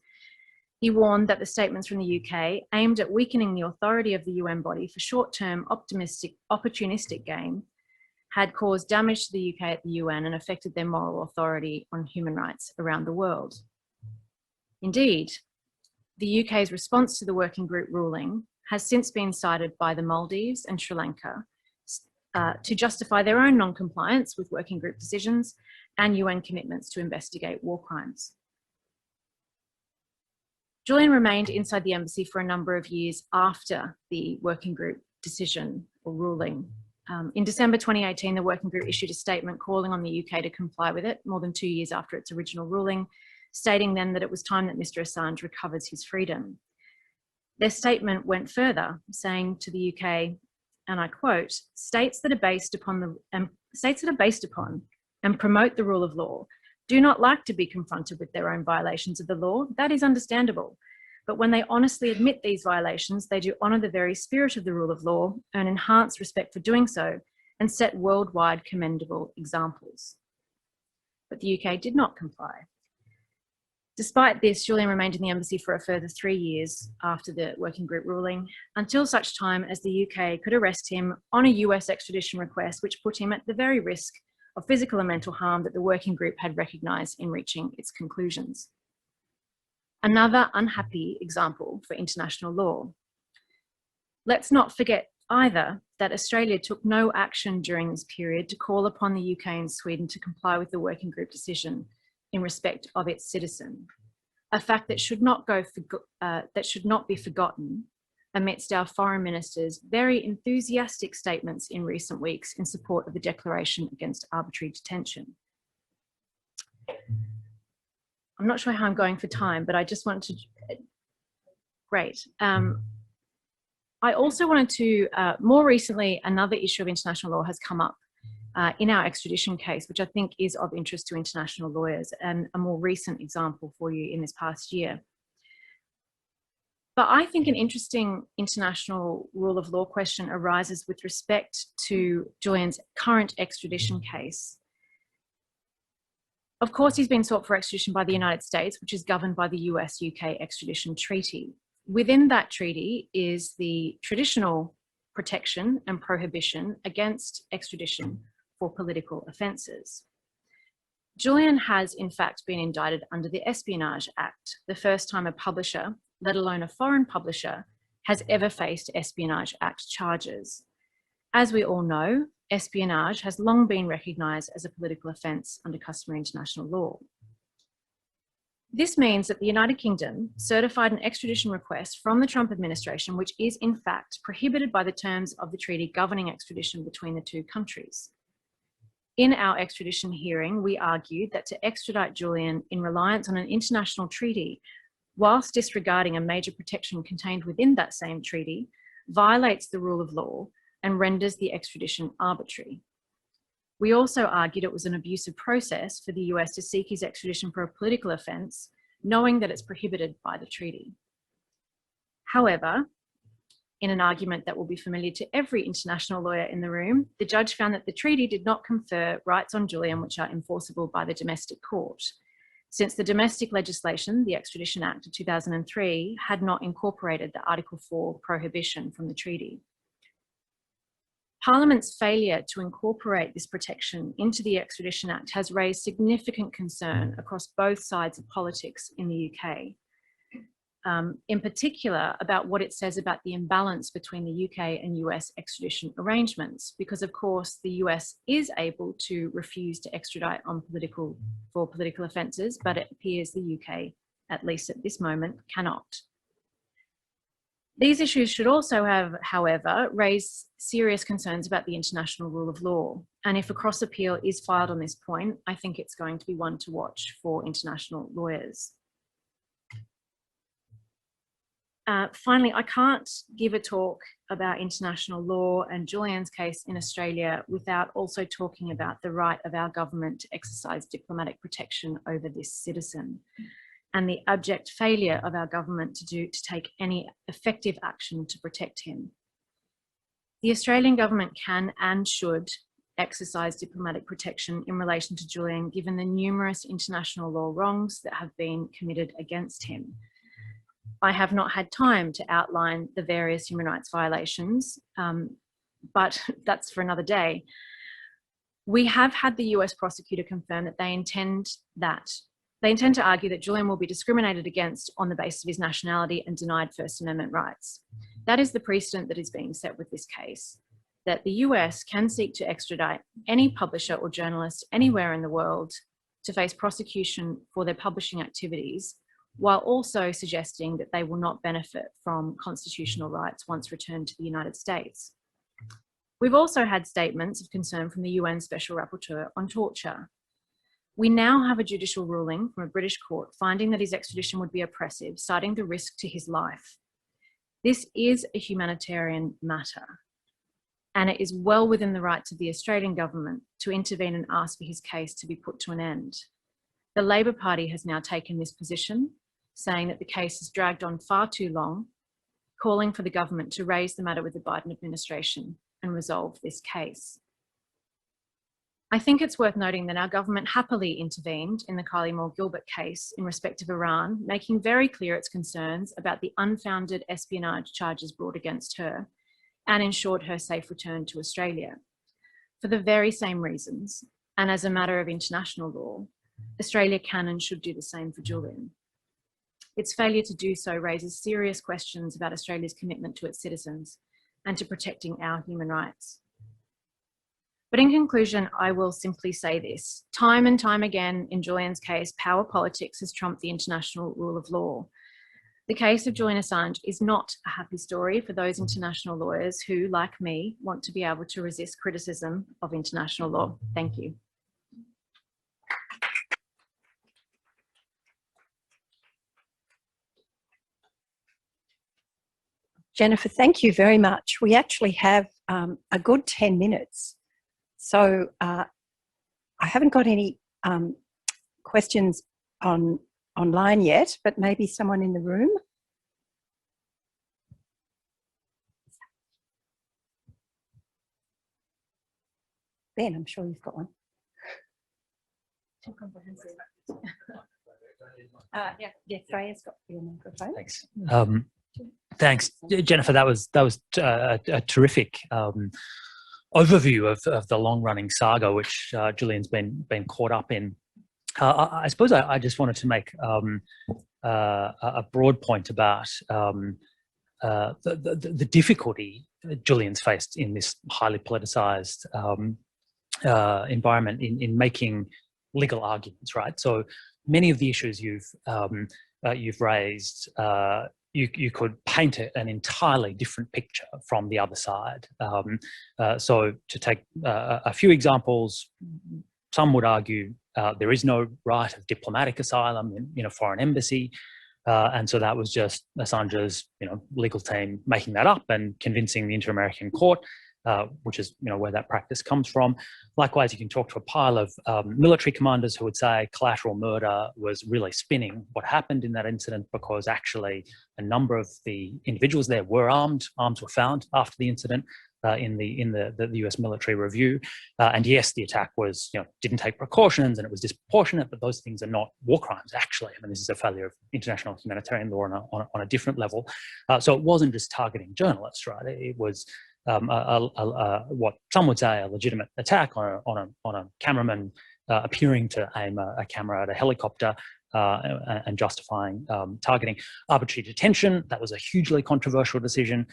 S4: He warned that the statements from the UK aimed at weakening the authority of the UN body for short-term opportunistic gain had caused damage to the UK at the UN and affected their moral authority on human rights around the world. Indeed, the UK's response to the working group ruling has since been cited by the Maldives and Sri Lanka to justify their own non-compliance with working group decisions and UN commitments to investigate war crimes. Julian remained inside the embassy for a number of years after the working group decision or ruling. In December 2018, the working group issued a statement calling on the UK to comply with it, more than 2 years after its original ruling, stating then that it was time that Mr. Assange recovers his freedom. Their statement went further, saying to the UK, and I quote, states that are based upon and promote the rule of law do not like to be confronted with their own violations of the law. That is understandable. But when they honestly admit these violations, they do honour the very spirit of the rule of law, earn enhanced respect for doing so, and set worldwide commendable examples. But the UK did not comply. Despite this, Julian remained in the embassy for a further 3 years after the working group ruling, until such time as the UK could arrest him on a US extradition request, which put him at the very risk of physical and mental harm that the working group had recognised in reaching its conclusions. Another unhappy example for international law. Let's not forget either that Australia took no action during this period to call upon the UK and Sweden to comply with the working group decision in respect of its citizen, a fact that should not be forgotten amidst our foreign minister's very enthusiastic statements in recent weeks in support of the Declaration Against Arbitrary Detention. I'm not sure how I'm going for time, but I just wanted to, great. I also wanted to, more recently, another issue of international law has come up in our extradition case, which I think is of interest to international lawyers, and a more recent example for you in this past year. But I think an interesting international rule of law question arises with respect to Julian's current extradition case. Of course, he's been sought for extradition by the United States, which is governed by the US-UK extradition treaty. Within that treaty is the traditional protection and prohibition against extradition for political offences. Julian has in fact been indicted under the Espionage Act, the first time a publisher, let alone a foreign publisher, has ever faced Espionage Act charges. As we all know, espionage has long been recognised as a political offence under customary international law. This means that the United Kingdom certified an extradition request from the Trump administration, which is in fact prohibited by the terms of the treaty governing extradition between the two countries. In our extradition hearing, we argued that to extradite Julian in reliance on an international treaty, whilst disregarding a major protection contained within that same treaty, violates the rule of law and renders the extradition arbitrary. We also argued it was an abusive process for the US to seek his extradition for a political offence, knowing that it's prohibited by the treaty. However, in an argument that will be familiar to every international lawyer in the room, the judge found that the treaty did not confer rights on Julian which are enforceable by the domestic court, since the domestic legislation, the Extradition Act of 2003, had not incorporated the Article 4 prohibition from the treaty. Parliament's failure to incorporate this protection into the Extradition Act has raised significant concern across both sides of politics in the UK. In particular, about what it says about the imbalance between the UK and US extradition arrangements, because of course the US is able to refuse to extradite on for political offences, but it appears the UK, at least at this moment, cannot. These issues should also have, however, raised serious concerns about the international rule of law. And if a cross appeal is filed on this point, I think it's going to be one to watch for international lawyers. Finally, I can't give a talk about international law and Julian's case in Australia without also talking about the right of our government to exercise diplomatic protection over this citizen, and the abject failure of our government to take any effective action to protect him. The Australian government can and should exercise diplomatic protection in relation to Julian, given the numerous international law wrongs that have been committed against him. I have not had time to outline the various human rights violations, but that's for another day. We have had the US prosecutor confirm that they intend to argue that Julian will be discriminated against on the basis of his nationality and denied First Amendment rights. That is the precedent that is being set with this case, that the US can seek to extradite any publisher or journalist anywhere in the world to face prosecution for their publishing activities, while also suggesting that they will not benefit from constitutional rights once returned to the United States. We've also had statements of concern from the UN Special Rapporteur on torture. We now have a judicial ruling from a British court finding that his extradition would be oppressive, citing the risk to his life. This is a humanitarian matter, and it is well within the rights of the Australian government to intervene and ask for his case to be put to an end. The Labor Party has now taken this position, saying that the case has dragged on far too long, calling for the government to raise the matter with the Biden administration and resolve this case. I think it's worth noting that our government happily intervened in the Kylie Moore-Gilbert case in respect of Iran, making very clear its concerns about the unfounded espionage charges brought against her and ensured her safe return to Australia. For the very same reasons, and as a matter of international law, Australia can and should do the same for Julian. Its failure to do so raises serious questions about Australia's commitment to its citizens and to protecting our human rights. But in conclusion, I will simply say this. Time and time again in Julian's case, power politics has trumped the international rule of law. The case of Julian Assange is not a happy story for those international lawyers who, like me, want to be able to resist criticism of international law. Thank you.
S1: Jennifer, thank you very much. We actually have a good 10 minutes. So I haven't got any questions online yet, but maybe someone in the room. Ben, I'm sure you've got one. Too comprehensive. Yeah, Freya's got your microphone.
S5: Thanks. Thanks, Jennifer. That was a terrific overview of the long-running saga which Julian's been caught up in. I suppose I just wanted to make a broad point about the difficulty Julian's faced in this highly politicized environment in making legal arguments, right? So many of the issues you've raised, you could paint an entirely different picture from the other side. So to take a few examples, some would argue there is no right of diplomatic asylum in a foreign embassy. And so that was just Assange's, legal team making that up and convincing the Inter-American Court, which is, where that practice comes from. Likewise, you can talk to a pile of military commanders who would say collateral murder was really spinning what happened in that incident because actually a number of the individuals there were armed. Arms were found after the incident in the US military review. And yes, the attack was, didn't take precautions and it was disproportionate, but those things are not war crimes, actually. I mean, this is a failure of international humanitarian law on a different level. So it wasn't just targeting journalists, right? It was what some would say a legitimate attack on a cameraman appearing to aim a camera at a helicopter and justifying targeting. Arbitrary detention, that was a hugely controversial decision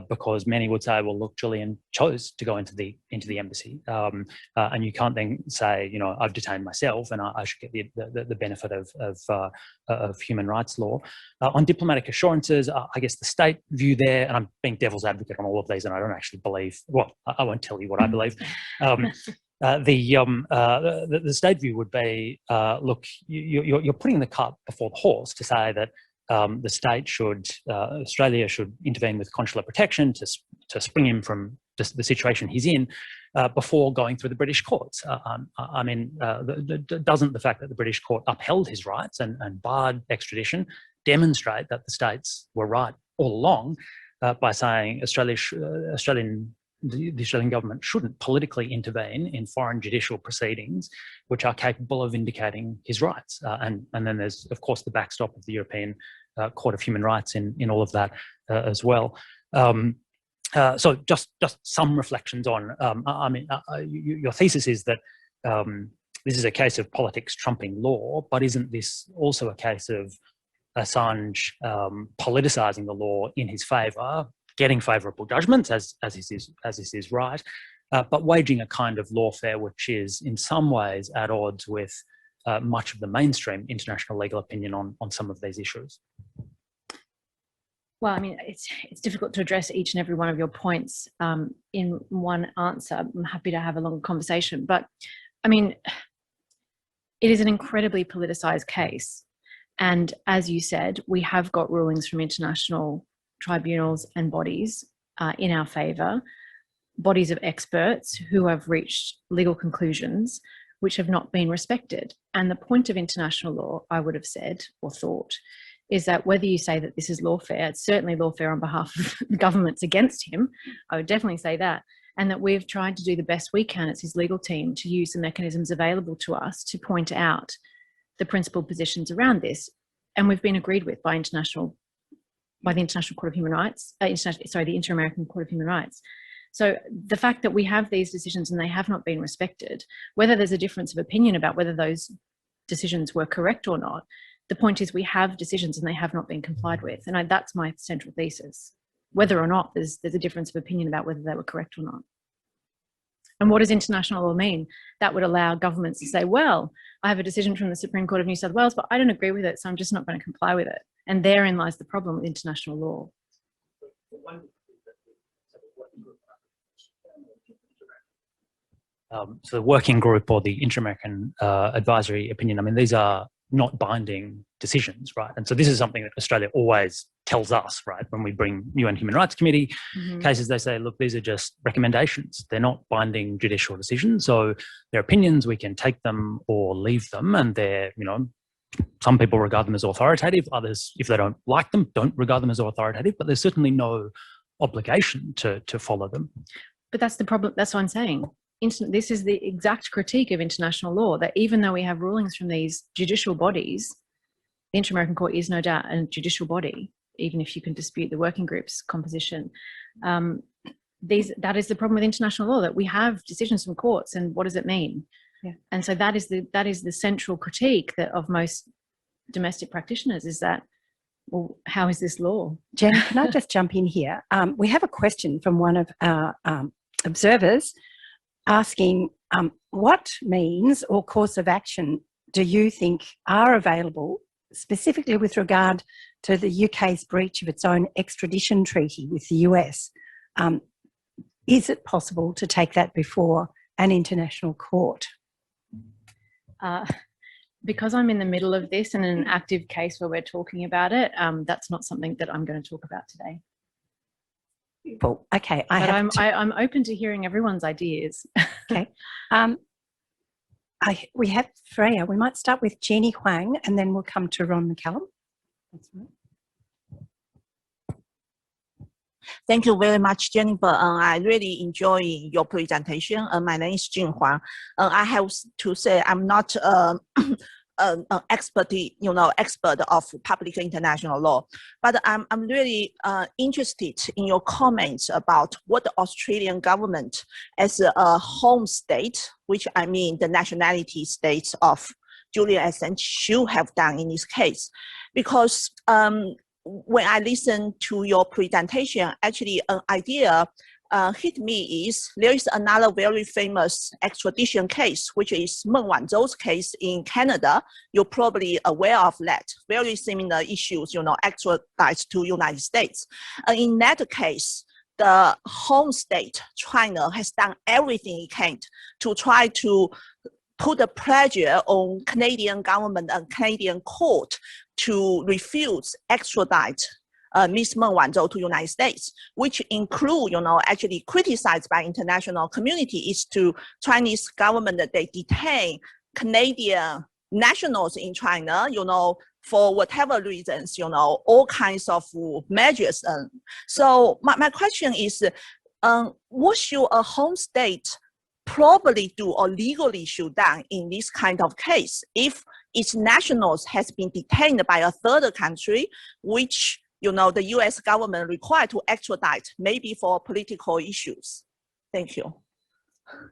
S5: because many would say, well, look, Julian chose to go into the embassy, and you can't then say, I've detained myself and I should get the benefit of human rights law. On diplomatic assurances, I guess the state view there, and I'm being devil's advocate on all of these, and I don't actually believe. Well, I won't tell you what I believe. The state view would be, look, you're putting the cart before the horse to say that the state should, Australia should intervene with consular protection to spring him from the situation he's in before going through the British courts. I mean, doesn't the fact that the British court upheld his rights and barred extradition demonstrate that the states were right all along by saying the Australian government shouldn't politically intervene in foreign judicial proceedings which are capable of vindicating his rights. And then there's, of course, the backstop of the European Court of Human Rights in all of that as well. So just some reflections on, your thesis is that this is a case of politics trumping law, but isn't this also a case of Assange politicising the law in his favour, getting favourable judgments, as is his right, but waging a kind of lawfare which is in some ways at odds with much of the mainstream international legal opinion on some of these issues?
S4: Well, I mean, it's difficult to address each and every one of your points in one answer. I'm happy to have a long conversation, but I mean, it is an incredibly politicised case. And as you said, we have got rulings from international tribunals and bodies in our favour, bodies of experts who have reached legal conclusions which have not been respected. And the point of international law, I would have said or thought, is that whether you say that this is lawfare, it's certainly lawfare on behalf of governments against him, I would definitely say that, and that we've tried to do the best we can as his legal team to use the mechanisms available to us to point out the principled positions around this. And we've been agreed with by the International Court of Human Rights, the Inter-American Court of Human Rights. So the fact that we have these decisions and they have not been respected, whether there's a difference of opinion about whether those decisions were correct or not, the point is we have decisions and they have not been complied with. And that's my central thesis, whether or not there's a difference of opinion about whether they were correct or not. And what does international law mean? That would allow governments to say, well, I have a decision from the Supreme Court of New South Wales, but I don't agree with it, so I'm just not going to comply with it. And therein lies the problem with international law.
S5: So the working group or the Inter-American advisory opinion, I mean, these are not binding decisions, right? And so this is something that Australia always tells us, right? When we bring UN Human Rights Committee cases, they say, look, these are just recommendations. They're not binding judicial decisions. So they're opinions, we can take them or leave them. And they're, some people regard them as authoritative. Others, if they don't like them, don't regard them as authoritative, but there's certainly no obligation to follow them.
S4: But that's the problem. That's what I'm saying. This is the exact critique of international law, that even though we have rulings from these judicial bodies, the Inter-American Court is no doubt a judicial body, even if you can dispute the working group's composition. That is the problem with international law, that we have decisions from courts, and what does it mean?
S1: Yeah.
S4: And so that is the central critique of most domestic practitioners, is that, well, how is this law?
S1: Jen, can I just jump in here? We have a question from one of our observers asking what means or course of action do you think are available specifically with regard to the UK's breach of its own extradition treaty with the US? Is it possible to take that before an international court?
S4: Because I'm in the middle of this and in an active case where we're talking about it, that's not something that I'm going to talk about today.
S1: Well, okay.
S4: I'm open to hearing everyone's ideas.
S1: Okay. We have Freya. We might start with Jeannie Huang and then we'll come to Ron McCallum. That's right.
S6: Thank you very much, Jennifer. I really enjoy your presentation. My name is Jin Huang. I have to say I'm not an expert of public international law, but I'm really interested in your comments about what the Australian government as a home state, which I mean the nationality state of Julian Assange, should have done in this case. Because when I listened to your presentation, actually an idea hit me is there is another very famous extradition case, which is Meng Wanzhou's case in Canada. You're probably aware of that. Very similar issues, extradite to United States. In that case, the home state, China, has done everything it can to try to put a pressure on Canadian government and Canadian court to refuse extradite Ms. Meng Wanzhou to United States, which include, actually criticized by international community, is to Chinese government that they detain Canadian nationals in China, for whatever reasons, all kinds of measures. So my question is, what should a home state probably do or legally should done in this kind of case if its nationals has been detained by a third country, which the US government required to extradite, maybe for political issues? Thank you.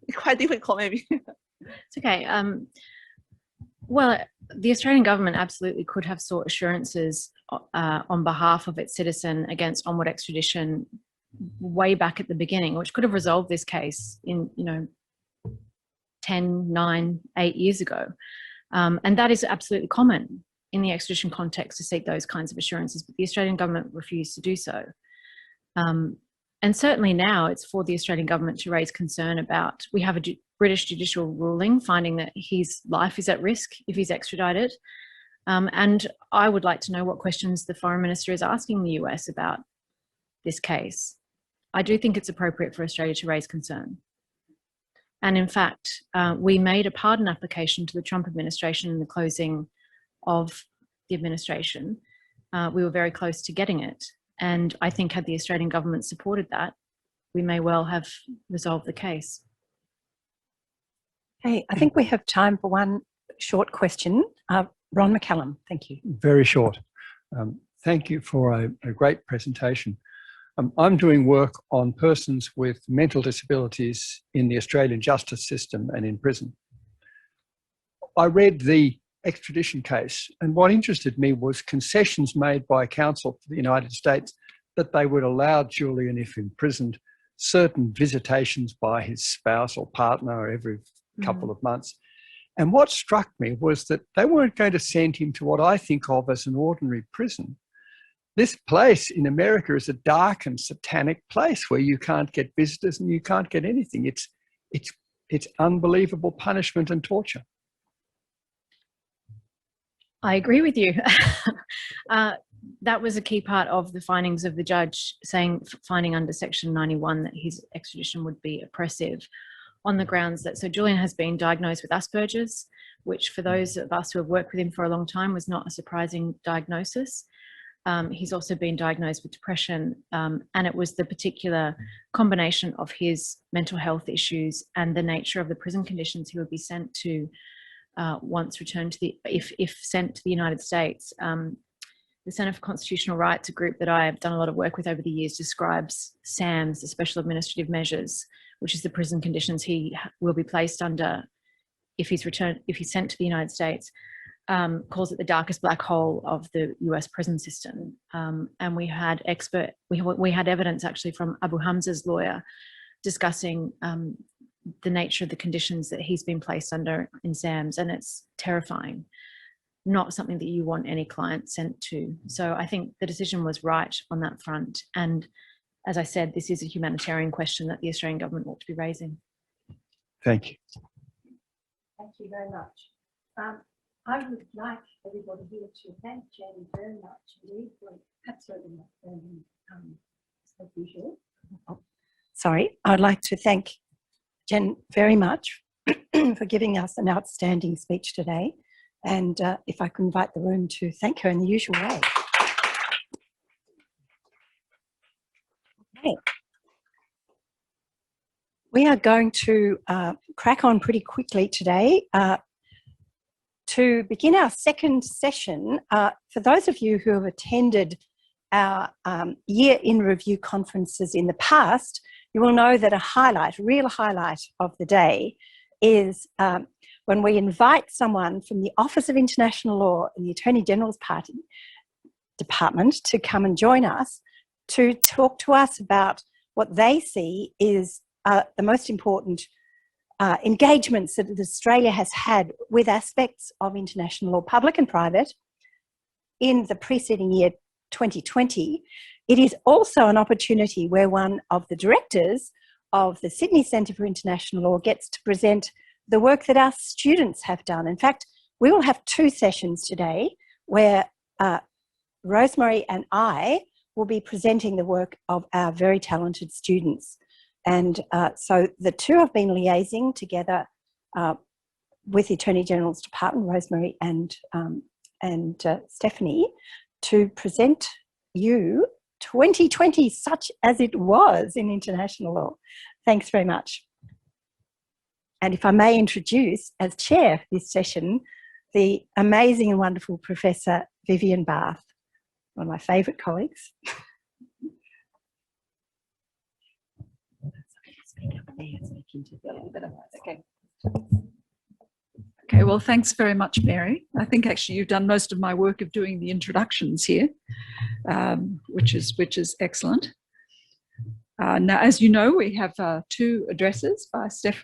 S6: It's quite difficult, maybe.
S4: It's okay. Well, the Australian government absolutely could have sought assurances on behalf of its citizen against onward extradition way back at the beginning, which could have resolved this case in, 10, 9, 8 years ago. And that is absolutely common in the extradition context to seek those kinds of assurances, but the Australian government refused to do so. And certainly now it's for the Australian government to raise concern about, we have a British judicial ruling finding that his life is at risk if he's extradited. And I would like to know what questions the Foreign Minister is asking the US about this case. I do think it's appropriate for Australia to raise concern. And in fact, we made a pardon application to the Trump administration in the closing of the administration. We were very close to getting it. And I think had the Australian government supported that, we may well have resolved the case.
S1: Hey, I think we have time for one short question. Ron McCallum, thank you.
S7: Very short. Thank you for a great presentation. I'm doing work on persons with mental disabilities in the Australian justice system and in prison. I read the extradition case, and what interested me was concessions made by counsel for the United States that they would allow Julian, if imprisoned, certain visitations by his spouse or partner every couple of months. And what struck me was that they weren't going to send him to what I think of as an ordinary prison. This place in America is a dark and satanic place where you can't get visitors and you can't get anything. It's unbelievable punishment and torture.
S4: I agree with you. That was a key part of the findings of the judge, finding under Section 91 that his extradition would be oppressive, on the grounds that, so Julian has been diagnosed with Asperger's, which for those of us who have worked with him for a long time was not a surprising diagnosis. He's also been diagnosed with depression, and it was the particular combination of his mental health issues and the nature of the prison conditions he would be sent to once returned to if sent to the United States. The Centre for Constitutional Rights, a group that I have done a lot of work with over the years, describes SAMs, the Special Administrative Measures, which is the prison conditions he will be placed under if he's sent to the United States. Calls it the darkest black hole of the US prison system. And we had evidence actually from Abu Hamza's lawyer discussing the nature of the conditions that he's been placed under in SAMs, and it's terrifying. Not something that you want any client sent to. So I think the decision was right on that front. And as I said, this is a humanitarian question that the Australian government ought to be raising.
S7: Thank you.
S1: Thank you very much. I would like everybody here to thank Jen very much indeed for absolutely as usual. Sorry, I'd like to thank Jen very much for giving us an outstanding speech today. And if I could invite the room to thank her in the usual way. Okay. We are going to crack on pretty quickly today. To begin our second session, for those of you who have attended our year in review conferences in the past, you will know that a real highlight of the day is when we invite someone from the Office of International Law in the Attorney General's Department to come and join us to talk to us about what they see is the most important engagements that Australia has had with aspects of international law, public and private, in the preceding year 2020. It is also an opportunity where one of the directors of the Sydney Centre for International Law gets to present the work that our students have done. In fact, we will have two sessions today where Rosemary and I will be presenting the work of our very talented students. And so the two have been liaising together with the Attorney General's Department, Rosemary and Stephanie, to present you 2020 such as it was in international law. Thanks very much. And if I may introduce, as chair of this session, the amazing and wonderful Professor Vivienne Barth, one of my favourite colleagues.
S8: Okay, well, thanks very much, Mary. I think actually you've done most of my work of doing the introductions here, which is excellent. Now, as you know, we have two addresses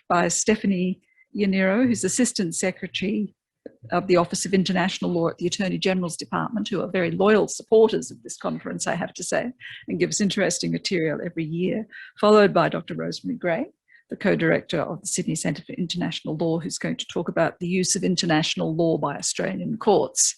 S8: by Stephanie Ierino, who's Assistant Secretary of the Office of International Law at the Attorney General's Department, who are very loyal supporters of this conference, I have to say, and give us interesting material every year, followed by Dr. Rosemary Gray, the co-director of the Sydney Centre for International Law, who's going to talk about the use of international law by Australian courts.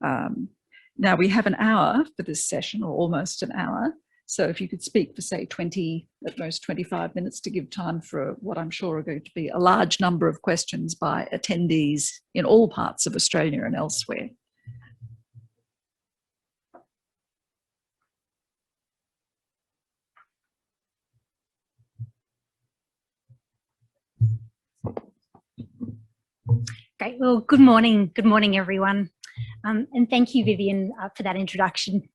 S8: Now, we have an hour for this session, or almost an hour. So if you could speak for, say, 20, at most 25 minutes to give time for what I'm sure are going to be a large number of questions by attendees in all parts of Australia and elsewhere.
S9: Great. Well, good morning. Good morning, everyone. And thank you, Vivienne, for that introduction.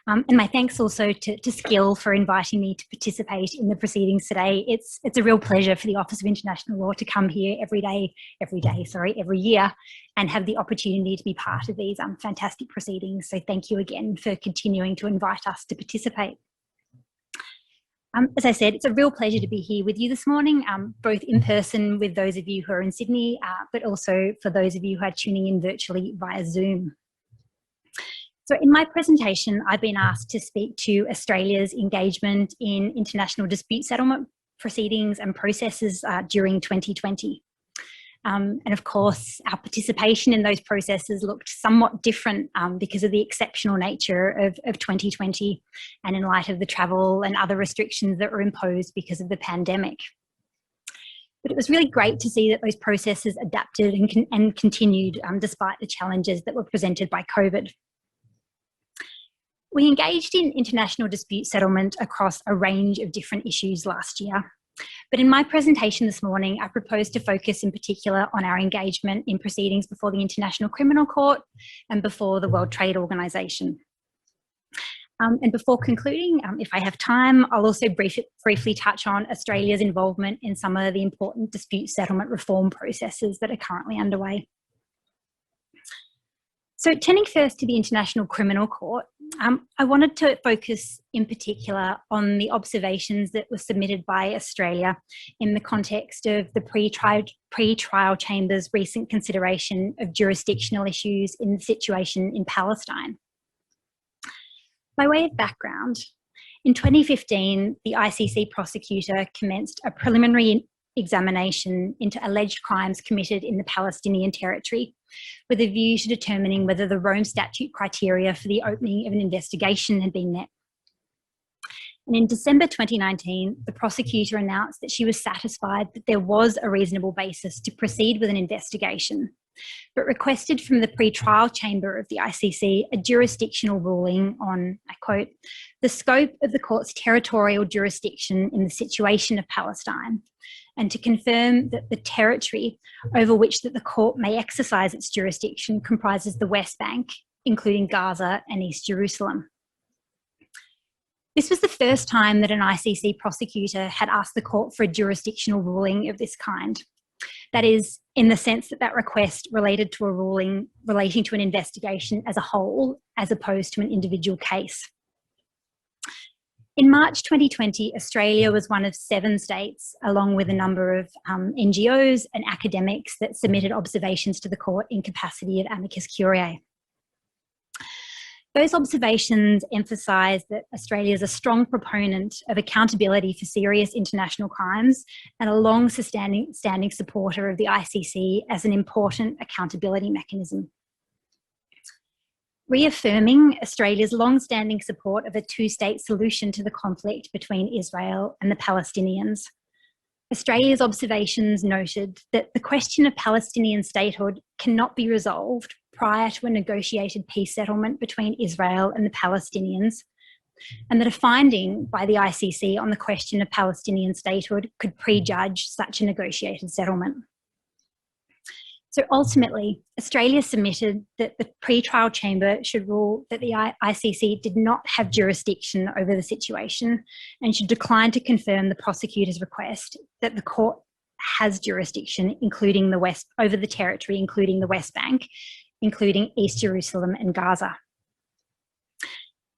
S9: And my thanks also to SCIL for inviting me to participate in the proceedings today. It's a real pleasure for the Office of International Law to come here every year and have the opportunity to be part of these fantastic proceedings. So thank you again for continuing to invite us to participate. As I said, it's a real pleasure to be here with you this morning, both in person with those of you who are in Sydney, but also for those of you who are tuning in virtually via Zoom. So in my presentation, I've been asked to speak to Australia's engagement in international dispute settlement proceedings and processes during 2020. And of course, our participation in those processes looked somewhat different because of the exceptional nature of 2020 and in light of the travel and other restrictions that were imposed because of the pandemic. But it was really great to see that those processes adapted and continued despite the challenges that were presented by COVID. We engaged in international dispute settlement across a range of different issues last year. But in my presentation this morning, I propose to focus in particular on our engagement in proceedings before the International Criminal Court and before the World Trade Organization. And before concluding, if I have time, I'll also briefly touch on Australia's involvement in some of the important dispute settlement reform processes that are currently underway. So turning first to the International Criminal Court, I wanted to focus in particular on the observations that were submitted by Australia in the context of the pre-trial chamber's recent consideration of jurisdictional issues in the situation in Palestine. By way of background, in 2015, the ICC prosecutor commenced a preliminary examination into alleged crimes committed in the Palestinian territory, with a view to determining whether the Rome Statute criteria for the opening of an investigation had been met. And in December 2019, the prosecutor announced that she was satisfied that there was a reasonable basis to proceed with an investigation, but requested from the pre-trial chamber of the ICC a jurisdictional ruling on, I quote, the scope of the court's territorial jurisdiction in the situation of Palestine, and to confirm that the territory over which that the court may exercise its jurisdiction comprises the West Bank, including Gaza and East Jerusalem. This was the first time that an ICC prosecutor had asked the court for a jurisdictional ruling of this kind. That is, in the sense that that request related to a ruling relating to an investigation as a whole, as opposed to an individual case. In March 2020, Australia was one of 7 states, along with a number of NGOs and academics, that submitted observations to the court in capacity of amicus curiae. Those observations emphasise that Australia is a strong proponent of accountability for serious international crimes and a long-standing supporter of the ICC as an important accountability mechanism. Reaffirming Australia's long-standing support of a 2-state solution to the conflict between Israel and the Palestinians, Australia's observations noted that the question of Palestinian statehood cannot be resolved prior to a negotiated peace settlement between Israel and the Palestinians, and that a finding by the ICC on the question of Palestinian statehood could prejudge such a negotiated settlement. So ultimately, Australia submitted that the pre-trial chamber should rule that the ICC did not have jurisdiction over the situation and should decline to confirm the prosecutor's request that the court has jurisdiction, including over the territory, including the West Bank, including East Jerusalem and Gaza.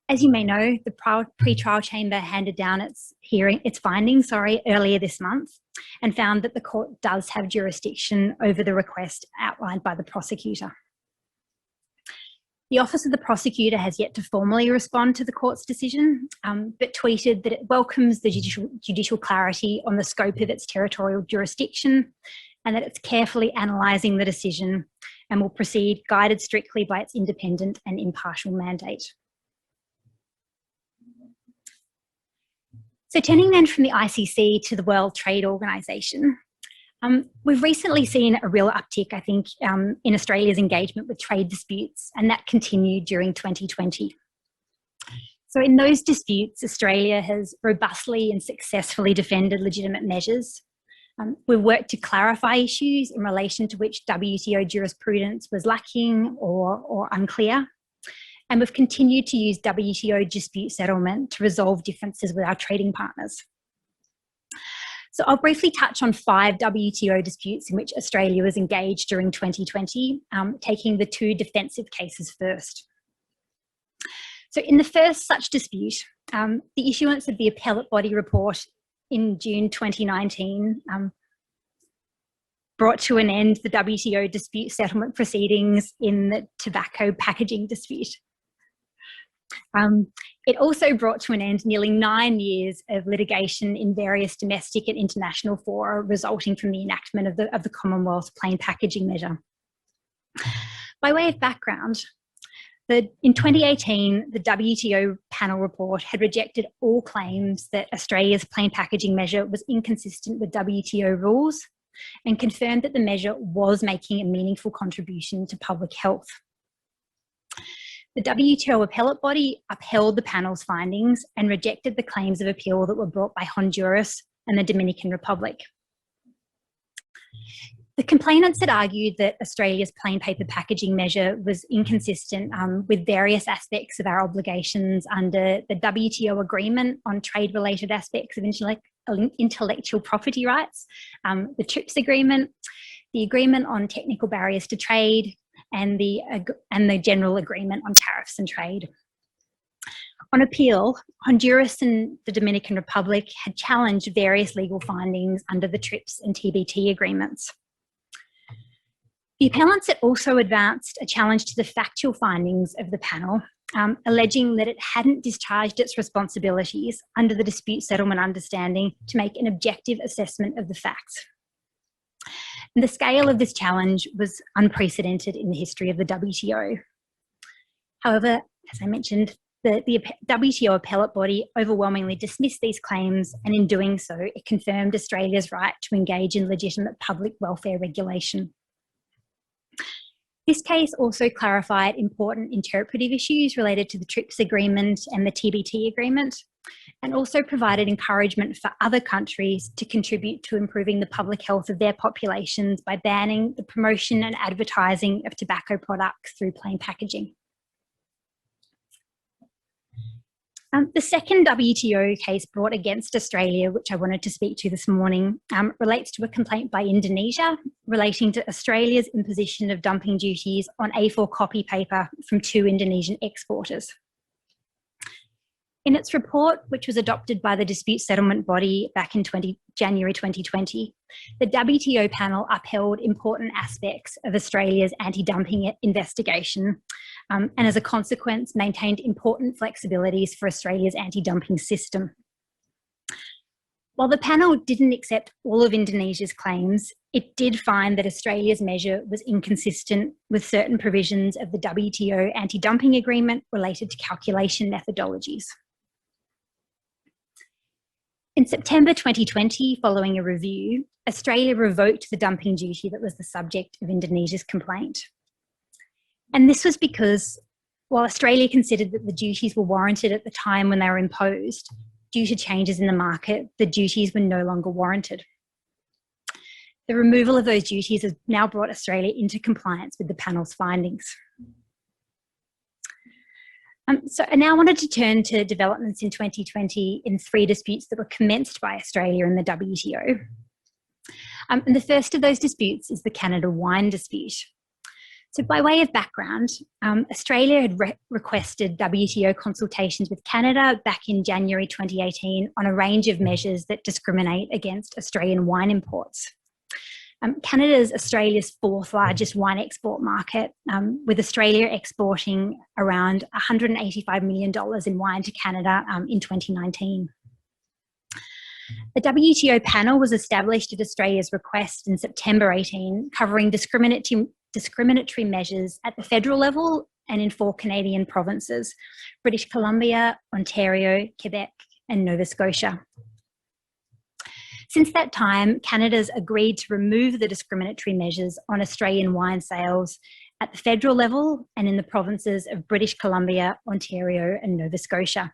S9: As you may know, the pre-trial chamber handed down its findings earlier this month, and found that the court does have jurisdiction over the request outlined by the prosecutor. The Office of the Prosecutor has yet to formally respond to the court's decision, but tweeted that it welcomes the judicial clarity on the scope of its territorial jurisdiction, and that it's carefully analysing the decision and will proceed guided strictly by its independent and impartial mandate. So turning then from the ICC to the World Trade Organization, we've recently seen a real uptick, I think, in Australia's engagement with trade disputes, and that continued during 2020. So in those disputes, Australia has robustly and successfully defended legitimate measures. We've worked to clarify issues in relation to which WTO jurisprudence was lacking or unclear. And we've continued to use WTO dispute settlement to resolve differences with our trading partners. So I'll briefly touch on 5 WTO disputes in which Australia was engaged during 2020, taking the 2 defensive cases first. So in the first such dispute, the issuance of the appellate body report in June 2019 brought to an end the WTO dispute settlement proceedings in the tobacco packaging dispute. It also brought to an end nearly 9 years of litigation in various domestic and international fora resulting from the enactment of the Commonwealth's plain packaging measure. By way of background, in 2018, the WTO panel report had rejected all claims that Australia's plain packaging measure was inconsistent with WTO rules and confirmed that the measure was making a meaningful contribution to public health. The WTO appellate body upheld the panel's findings and rejected the claims of appeal that were brought by Honduras and the Dominican Republic. The complainants had argued that Australia's plain paper packaging measure was inconsistent with various aspects of our obligations under the WTO agreement on trade-related aspects of intellectual property rights, the TRIPS agreement, the agreement on technical barriers to trade, and the general agreement on tariffs and trade. On appeal, Honduras and the Dominican Republic had challenged various legal findings under the TRIPS and TBT agreements. The appellants had also advanced a challenge to the factual findings of the panel, alleging that it hadn't discharged its responsibilities under the dispute settlement understanding to make an objective assessment of the facts. And the scale of this challenge was unprecedented in the history of the WTO. However, as I mentioned, the WTO appellate body overwhelmingly dismissed these claims, and in doing so, it confirmed Australia's right to engage in legitimate public welfare regulation. This case also clarified important interpretive issues related to the TRIPS agreement and the TBT agreement, and also provided encouragement for other countries to contribute to improving the public health of their populations by banning the promotion and advertising of tobacco products through plain packaging. The second WTO case brought against Australia, which I wanted to speak to this morning, relates to a complaint by Indonesia relating to Australia's imposition of dumping duties on A4 copy paper from 2 Indonesian exporters. In its report, which was adopted by the dispute settlement body back in January 2020, the WTO panel upheld important aspects of Australia's anti-dumping investigation, and as a consequence maintained important flexibilities for Australia's anti-dumping system. While the panel didn't accept all of Indonesia's claims, it did find that Australia's measure was inconsistent with certain provisions of the WTO anti-dumping agreement related to calculation methodologies. In September 2020, following a review, Australia revoked the dumping duty that was the subject of Indonesia's complaint. And this was because, while Australia considered that the duties were warranted at the time when they were imposed, due to changes in the market, the duties were no longer warranted. The removal of those duties has now brought Australia into compliance with the panel's findings. So I now wanted to turn to developments in 2020 in 3 disputes that were commenced by Australia and the WTO. And the first of those disputes is the Canada wine dispute. So by way of background, Australia had requested WTO consultations with Canada back in January 2018 on a range of measures that discriminate against Australian wine imports. Canada is Australia's 4th largest wine export market, with Australia exporting around $185 million in wine to Canada in 2019. The WTO panel was established at Australia's request in September 18, covering discriminatory measures at the federal level and in 4 Canadian provinces: British Columbia, Ontario, Quebec, and Nova Scotia. Since that time, Canada's agreed to remove the discriminatory measures on Australian wine sales at the federal level and in the provinces of British Columbia, Ontario, and Nova Scotia.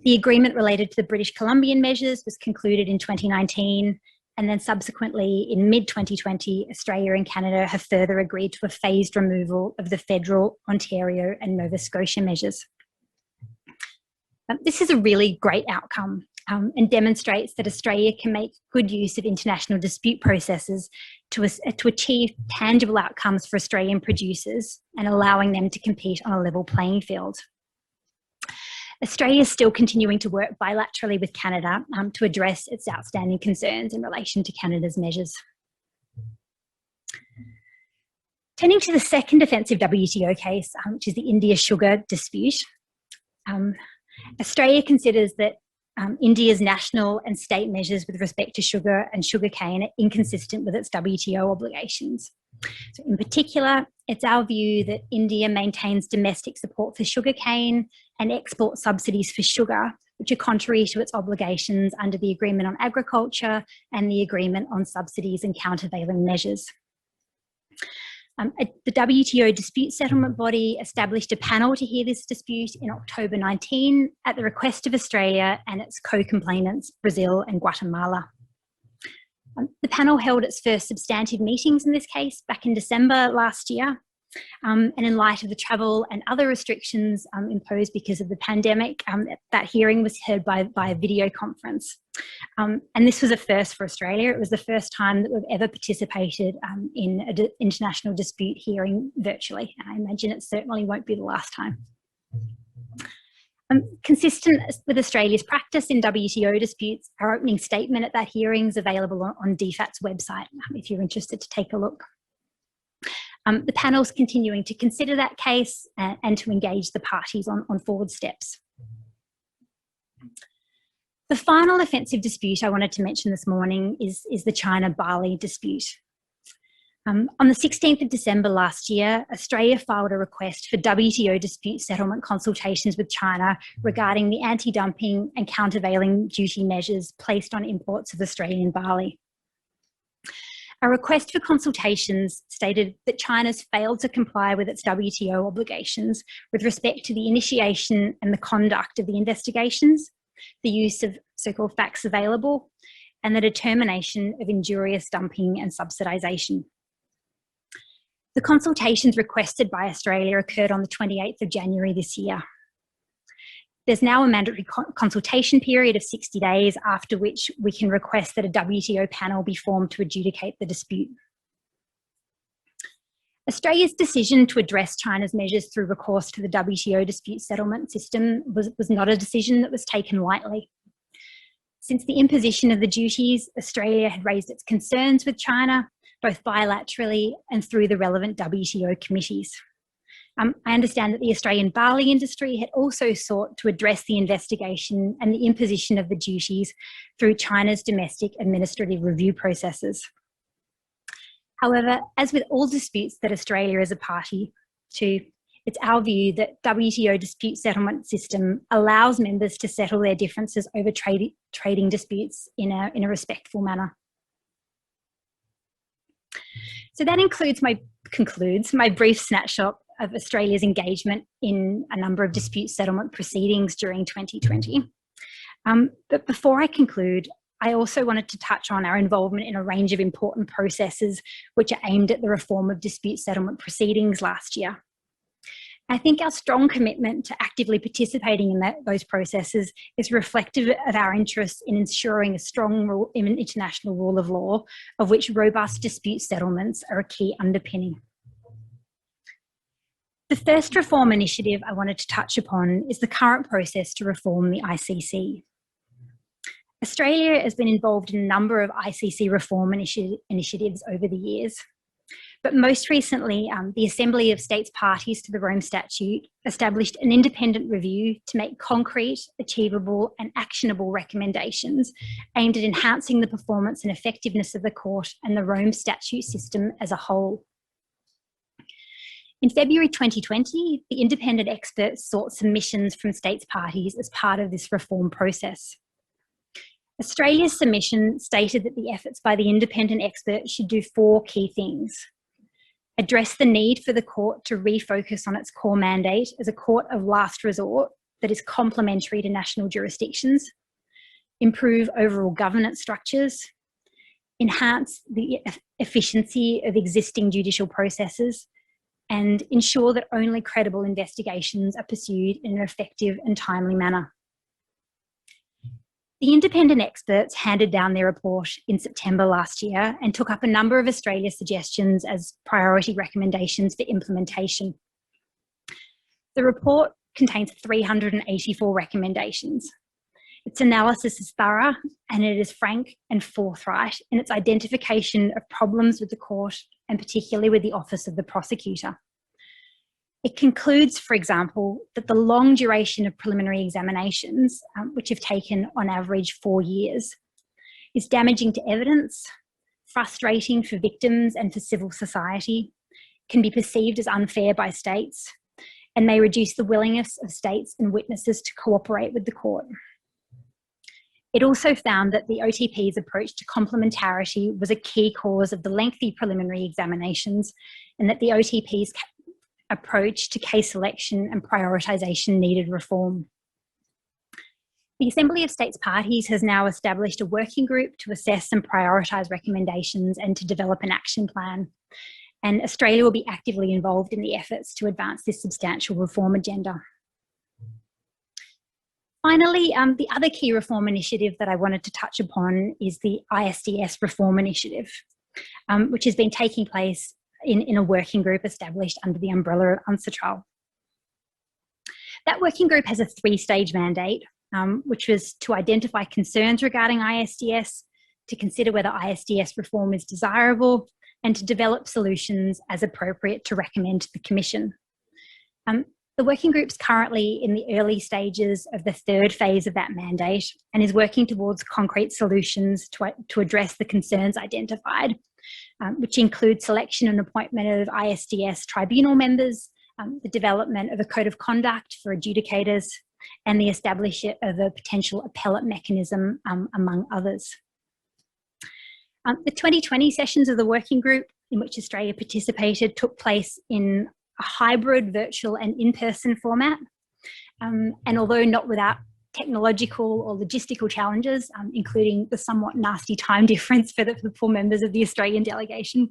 S9: The agreement related to the British Columbian measures was concluded in 2019, and then subsequently in mid-2020, Australia and Canada have further agreed to a phased removal of the federal, Ontario, and Nova Scotia measures. This is a really great outcome. And demonstrates that Australia can make good use of international dispute processes to achieve tangible outcomes for Australian producers and allowing them to compete on a level playing field. Australia is still continuing to work bilaterally with Canada to address its outstanding concerns in relation to Canada's measures. Turning to the second offensive WTO case, which is the India sugar dispute, Australia considers that India's national and state measures with respect to sugar and sugarcane are inconsistent with its WTO obligations. So in particular, it's our view that India maintains domestic support for sugarcane and export subsidies for sugar, which are contrary to its obligations under the Agreement on Agriculture and the Agreement on Subsidies and Countervailing Measures. The WTO dispute settlement body established a panel to hear this dispute in October 19 at the request of Australia and its co-complainants, Brazil and Guatemala. The panel held its first substantive meetings in this case back in December last year. And in light of the travel and other restrictions imposed because of the pandemic, that hearing was heard by a video conference. And this was a first for Australia. It was the first time that we've ever participated in an international dispute hearing virtually. And I imagine it certainly won't be the last time. Consistent with Australia's practice in WTO disputes, our opening statement at that hearing is available on DFAT's website if you're interested to take a look. The panel's continuing to consider that case and to engage the parties on forward steps. The final offensive dispute I wanted to mention this morning is the China-Bali dispute. On the 16th of December last year, Australia filed a request for WTO dispute settlement consultations with China regarding the anti-dumping and countervailing duty measures placed on imports of Australian barley. A request for consultations stated that China's failed to comply with its WTO obligations with respect to the initiation and the conduct of the investigations, the use of so-called facts available, and the determination of injurious dumping and subsidisation. The consultations requested by Australia occurred on the 28th of January this year. There's now a mandatory consultation period of 60 days, after which we can request that a WTO panel be formed to adjudicate the dispute. Australia's decision to address China's measures through recourse to the WTO dispute settlement system was not a decision that was taken lightly. Since the imposition of the duties, Australia had raised its concerns with China, both bilaterally and through the relevant WTO committees. I understand that the Australian barley industry had also sought to address the investigation and the imposition of the duties through China's domestic administrative review processes. However, as with all disputes that Australia is a party to, it's our view that WTO dispute settlement system allows members to settle their differences over trading disputes in a respectful manner. So that concludes my brief snapshot of Australia's engagement in a number of dispute settlement proceedings during 2020. But before I conclude, I also wanted to touch on our involvement in a range of important processes which are aimed at the reform of dispute settlement proceedings last year. I think our strong commitment to actively participating in those processes is reflective of our interest in ensuring a strong international rule of law, of which robust dispute settlements are a key underpinning. The first reform initiative I wanted to touch upon is the current process to reform the ICC. Australia has been involved in a number of ICC reform initiatives over the years, but most recently, the Assembly of States Parties to the Rome Statute established an independent review to make concrete, achievable and actionable recommendations aimed at enhancing the performance and effectiveness of the court and the Rome Statute system as a whole. In February 2020, the independent experts sought submissions from states parties as part of this reform process. Australia's submission stated that the efforts by the independent experts should do four key things: address the need for the court to refocus on its core mandate as a court of last resort that is complementary to national jurisdictions, improve overall governance structures, enhance the efficiency of existing judicial processes, and ensure that only credible investigations are pursued in an effective and timely manner. The independent experts handed down their report in September last year and took up a number of Australia's suggestions as priority recommendations for implementation. The report contains 384 recommendations. Its analysis is thorough and it is frank and forthright in its identification of problems with the court and particularly with the Office of the Prosecutor. It concludes, for example, that the long duration of preliminary examinations, which have taken on average 4 years, is damaging to evidence, frustrating for victims and for civil society, can be perceived as unfair by states, and may reduce the willingness of states and witnesses to cooperate with the court. It also found that the OTP's approach to complementarity was a key cause of the lengthy preliminary examinations, and that the OTP's approach to case selection and prioritisation needed reform. The Assembly of States Parties has now established a working group to assess and prioritise recommendations and to develop an action plan. And Australia will be actively involved in the efforts to advance this substantial reform agenda. Finally, the other key reform initiative that I wanted to touch upon is the ISDS Reform Initiative, which has been taking place in a working group established under the umbrella of UNCITRAL. That working group has a 3-stage mandate, which was to identify concerns regarding ISDS, to consider whether ISDS reform is desirable, and to develop solutions as appropriate to recommend to the Commission. The working group's currently in the early stages of the 3rd phase of that mandate and is working towards concrete solutions to address the concerns identified, which include selection and appointment of ISDS tribunal members, the development of a code of conduct for adjudicators, and the establishment of a potential appellate mechanism, among others. The 2020 sessions of the working group in which Australia participated took place in a hybrid virtual and in-person format. And although not without technological or logistical challenges, including the somewhat nasty time difference for the 4 members of the Australian delegation,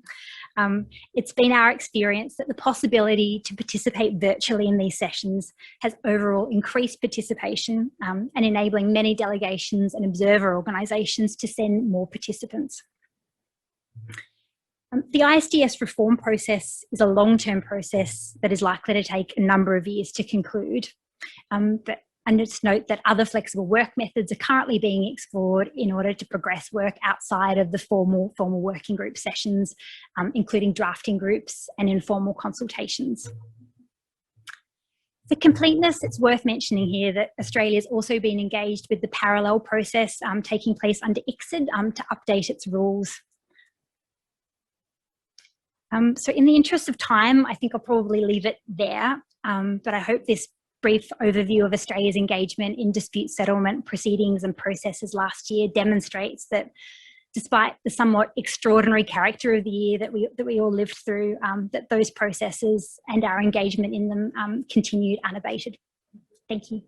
S9: it's been our experience that the possibility to participate virtually in these sessions has overall increased participation and enabling many delegations and observer organisations to send more participants. The ISDS reform process is a long-term process that is likely to take a number of years to conclude. And just note that other flexible work methods are currently being explored in order to progress work outside of the formal working group sessions, including drafting groups and informal consultations. For completeness, it's worth mentioning here that Australia has also been engaged with the parallel process taking place under ICSID to update its rules. So in the interest of time, I think I'll probably leave it there, but I hope this brief overview of Australia's engagement in dispute settlement proceedings and processes last year demonstrates that despite the somewhat extraordinary character of the year that we all lived through, that those processes and our engagement in them continued unabated. Thank you.